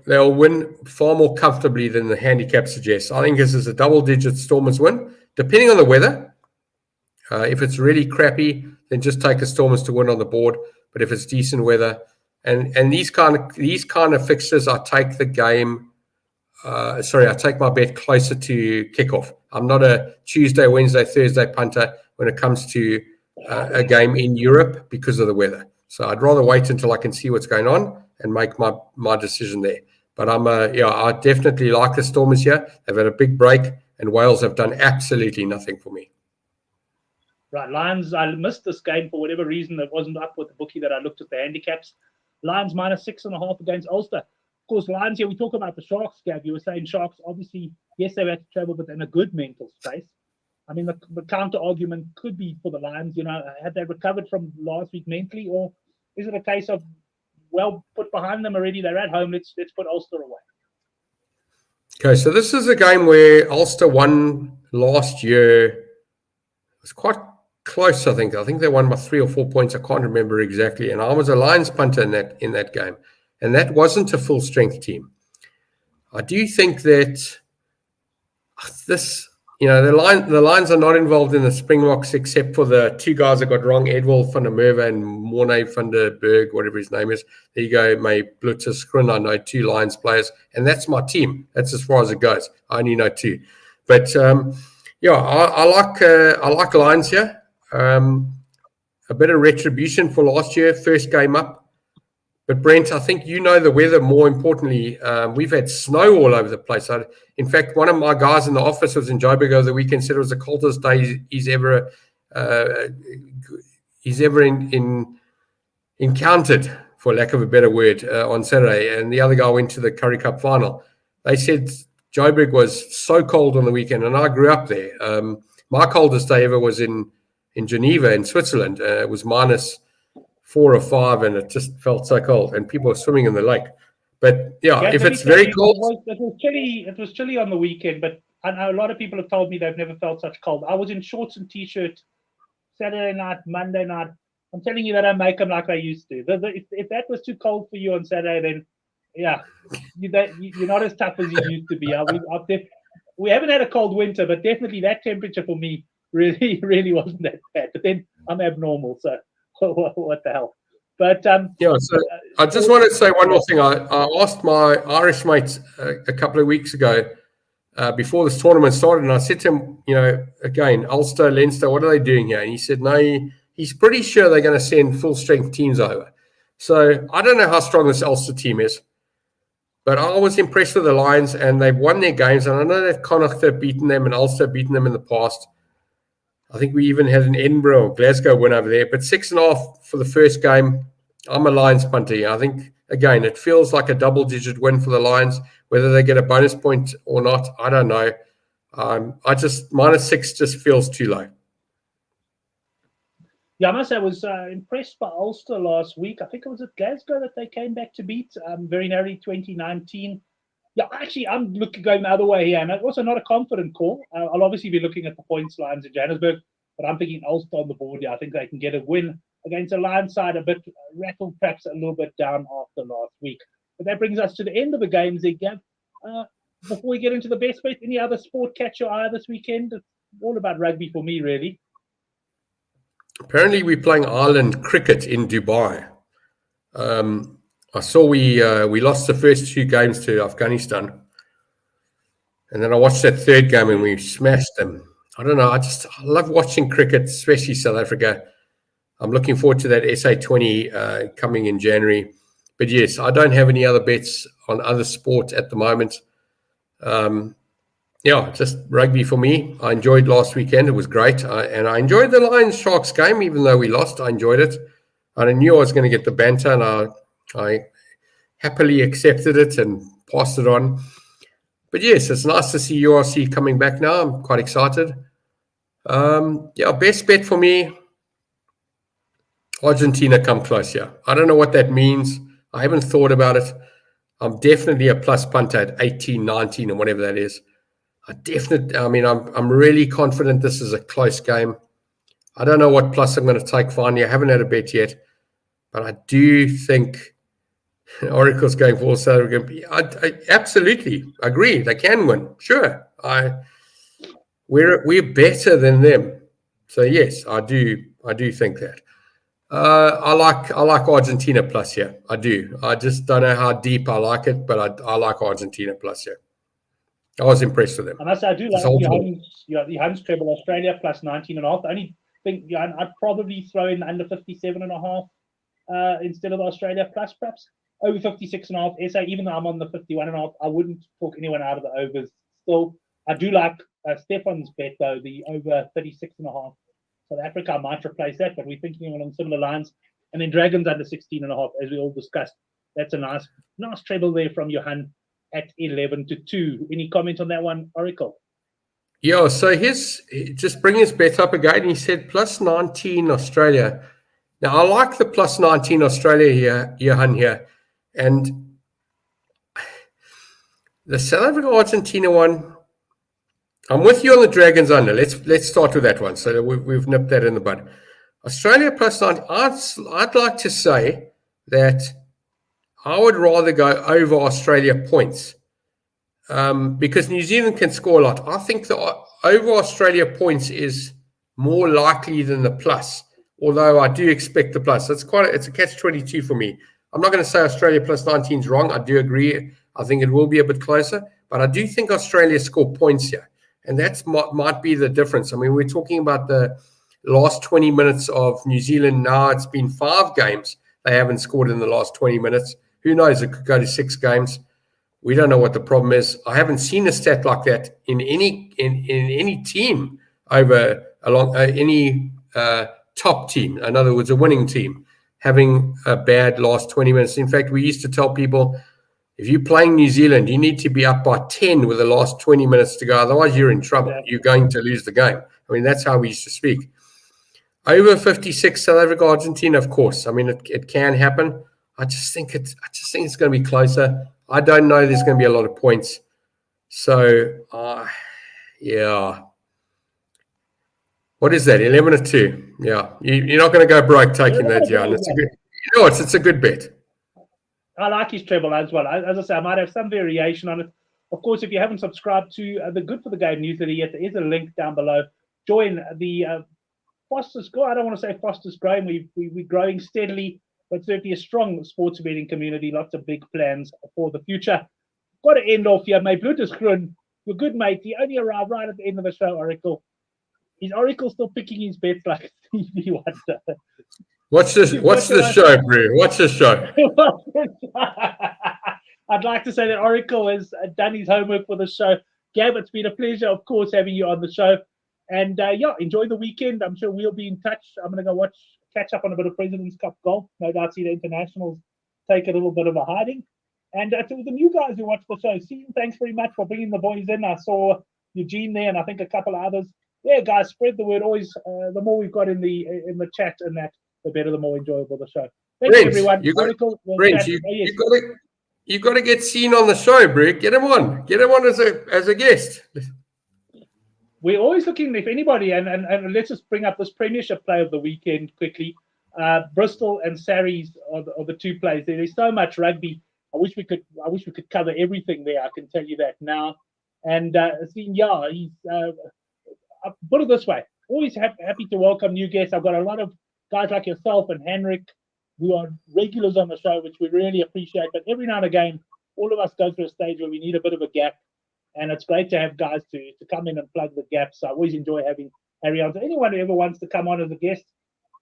They'll win far more comfortably than the handicap suggests. I think this is a double-digit Stormers win, depending on the weather. If it's really crappy, then just take the Stormers to win on the board. But if it's decent weather, and these kind of fixtures, I take the game. I take my bet closer to kickoff. I'm not a Tuesday, Wednesday, Thursday punter when it comes to a game in Europe because of the weather. So I'd rather wait until I can see what's going on and make my decision there. But I definitely like the Stormers here. They've had a big break, and Wales have done absolutely nothing for me. Right, Lions, I missed this game for whatever reason. It wasn't up with the bookie that I looked at the handicaps. Lions -6.5 against Ulster. Of course, Lions here, we talk about the Sharks, Gav. You were saying Sharks, obviously, yes, they've had to travel, but in a good mental space. I mean, the counter-argument could be for the Lions, had they recovered from last week mentally, or is it a case of, well, put behind them already, they're at home, let's put Ulster away? Okay, so this is a game where Ulster won last year. It was quite close, I think. I think they won by 3 or 4 points. I can't remember exactly. And I was a Lions punter in that game. And that wasn't a full-strength team. I do think that this, the Lions are not involved in the Springboks except for the two guys that got wrong, Edwald van der Merwe and Morne van der Berg, whatever his name is. There you go, May Blitzer Skrin. I know 2 Lions players, and that's my team. That's as far as it goes. I only know 2. But, I like Lions here. A bit of retribution for last year, first game up. But Brent, I think you know the weather more importantly. We've had snow all over the place. In fact, one of my guys in the office was in Joburg over the weekend, said it was the coldest day he's ever encountered, for lack of a better word, on Saturday. And the other guy went to the Currie Cup final. They said Joburg was so cold on the weekend, and I grew up there. My coldest day ever was in Geneva in Switzerland. It was -4 or 5, and it just felt so cold, and people were swimming in the lake. But if it's very cold, it was chilly. It was chilly on the weekend, but I know a lot of people have told me they've never felt such cold. I was in shorts and t-shirt Saturday night, Monday night. I'm telling you, they don't make them like they used to. If that was too cold for you on Saturday, then you're not as tough as you used to be. We haven't had a cold winter, but definitely that temperature for me really, really wasn't that bad. But then I'm abnormal, so what the hell? But so I just want to say one more thing. I asked my Irish mates a couple of weeks ago before this tournament started, and I said to him, again, Ulster, Leinster, what are they doing here? And he said, no, he's pretty sure they're going to send full-strength teams over. So I don't know how strong this Ulster team is, but I was impressed with the Lions, and they've won their games. And I know that Connacht have beaten them and Ulster have beaten them in the past. I think we even had an Edinburgh or Glasgow win over there. But 6.5 for the first game, I'm a Lions punter. I think, again, it feels like a double-digit win for the Lions. Whether they get a bonus point or not, I don't know. -6 just feels too low. Yeah, I must say I was impressed by Ulster last week. I think it was at Glasgow that they came back to beat very narrowly 2019. Yeah, actually, I'm going the other way here, and also not a confident call. I'll obviously be looking at the points lines in Johannesburg, but I'm thinking Ulster on the board. Yeah, I think they can get a win against a Lions side, a bit rattled, perhaps a little bit down after last week. But that brings us to the end of the games there, Gav. Before we get into the best bet, any other sport catch your eye this weekend? It's all about rugby for me, really. Apparently, we're playing Ireland cricket in Dubai. I saw we lost the first 2 games to Afghanistan. And then I watched that third game and we smashed them. I don't know. I love watching cricket, especially South Africa. I'm looking forward to that SA20 coming in January. But yes, I don't have any other bets on other sport at the moment. Just rugby for me. I enjoyed last weekend. It was great. And I enjoyed the Lions-Sharks game, even though we lost. I enjoyed it. And I knew I was going to get the banter, and I happily accepted it and passed it on. But yes, it's nice to see URC coming back now. I'm quite excited. Best bet for me, Argentina come close here. I don't know what that means. I haven't thought about it. I'm definitely a plus punter at 18, 19, and whatever that is. I'm really confident this is a close game. I don't know what plus I'm going to take finally. I haven't had a bet yet. But I do think Oracle's going for South Africa. I absolutely agree. They can win. Sure. We're better than them. So yes, I do think that. I like Argentina plus here. I do. I just don't know how deep I like it, but I like Argentina plus here. I was impressed with them. I must say, I do like the Huns treble Australia plus 19.5. The only thing, I'd probably throw in under 57.5 instead of Australia plus, perhaps. over 56.5. SA, even though I'm on the 51.5, I wouldn't talk anyone out of the overs. Still, I do like Stefan's bet, though, the over 36.5. South Africa, I might replace that, but we're thinking along similar lines. And then Dragons under 16.5, as we all discussed. That's a nice treble there from Johan at 11-2. Any comment on that one, Oracle? Yeah, so just bring his bet up again. He said plus 19 Australia. Now, I like the plus 19 Australia here, Johan here. And the South Africa-Argentina one, I'm with you on the Dragons under. Let's start with that one. So we've nipped that in the bud. Australia plus 9. I'd like to say that I would rather go over Australia points because New Zealand can score a lot. I think the over Australia points is more likely than the plus, although I do expect the plus. It's a catch-22 for me. I'm not going to say Australia plus 19 is wrong. I do agree. I think it will be a bit closer, but I do think Australia score points here. And that might be the difference. I mean, we're talking about the last 20 minutes of New Zealand. Now it's been 5 games. They haven't scored in the last 20 minutes. Who knows? It could go to 6 games. We don't know what the problem is. I haven't seen a stat like that in any team over any top team. In other words, a winning team having a bad last 20 minutes. In fact, we used to tell people, if you're playing New Zealand, you need to be up by 10 with the last 20 minutes to go. Otherwise, you're in trouble. Yeah. You're going to lose the game. I mean, that's how we used to speak. Over 56, South Africa, Argentina, of course. I mean, it can happen. I just think it's going to be closer. I don't know there's going to be a lot of points. So, yeah. What is that? 11-2. Yeah. You're not going to go broke taking that, Jan. It's a good bet. I like his treble as well. As I say, I might have some variation on it. Of course, if you haven't subscribed to the Good for the Game newsletter yet, there is a link down below. Join the fastest growing. I don't want to say fastest growing. We're growing steadily, but certainly a strong sports betting community. Lots of big plans for the future. Got to end off here. My blood is grown. Your good mate. He only arrived right at the end of the show, Oracle. Is Oracle still picking his bets like Stevie Wonder? Watch the show, Brew. Watch the show. I'd like to say that Oracle has done his homework for the show. Gab, it's been a pleasure, of course, having you on the show. And, enjoy the weekend. I'm sure we'll be in touch. I'm going to go catch up on a bit of President's Cup golf. No doubt see the internationals take a little bit of a hiding. And to the new guys who watch the show, thanks very much for bringing the boys in. I saw Eugene there and I think a couple of others. Yeah, guys, spread the word. Always, the more we've got in the chat and that, the better, the more enjoyable the show. Thank you, everyone. You got to get seen on the show, Brick. Get him on. Get him on as a guest. We're always looking if anybody, and let's just bring up this Premiership play of the weekend quickly. Bristol and Sarries are the 2 plays. There's so much rugby. I wish we could cover everything there. I can tell you that now. And he's I'll put it this way. Always happy to welcome new guests. I've got a lot of guys like yourself and Henrik who are regulars on the show, which we really appreciate. But every now and again, all of us go through a stage where we need a bit of a gap. And it's great to have guys to come in and plug the gaps. So I always enjoy having Harry on. So anyone who ever wants to come on as a guest,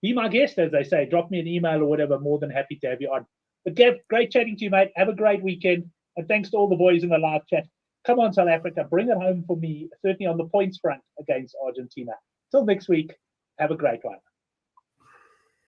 be my guest, as they say. Drop me an email or whatever. More than happy to have you on. But Gav, great chatting to you, mate. Have a great weekend. And thanks to all the boys in the live chat. Come on, South Africa. Bring it home for me, certainly on the points front against Argentina. Till next week, have a great one.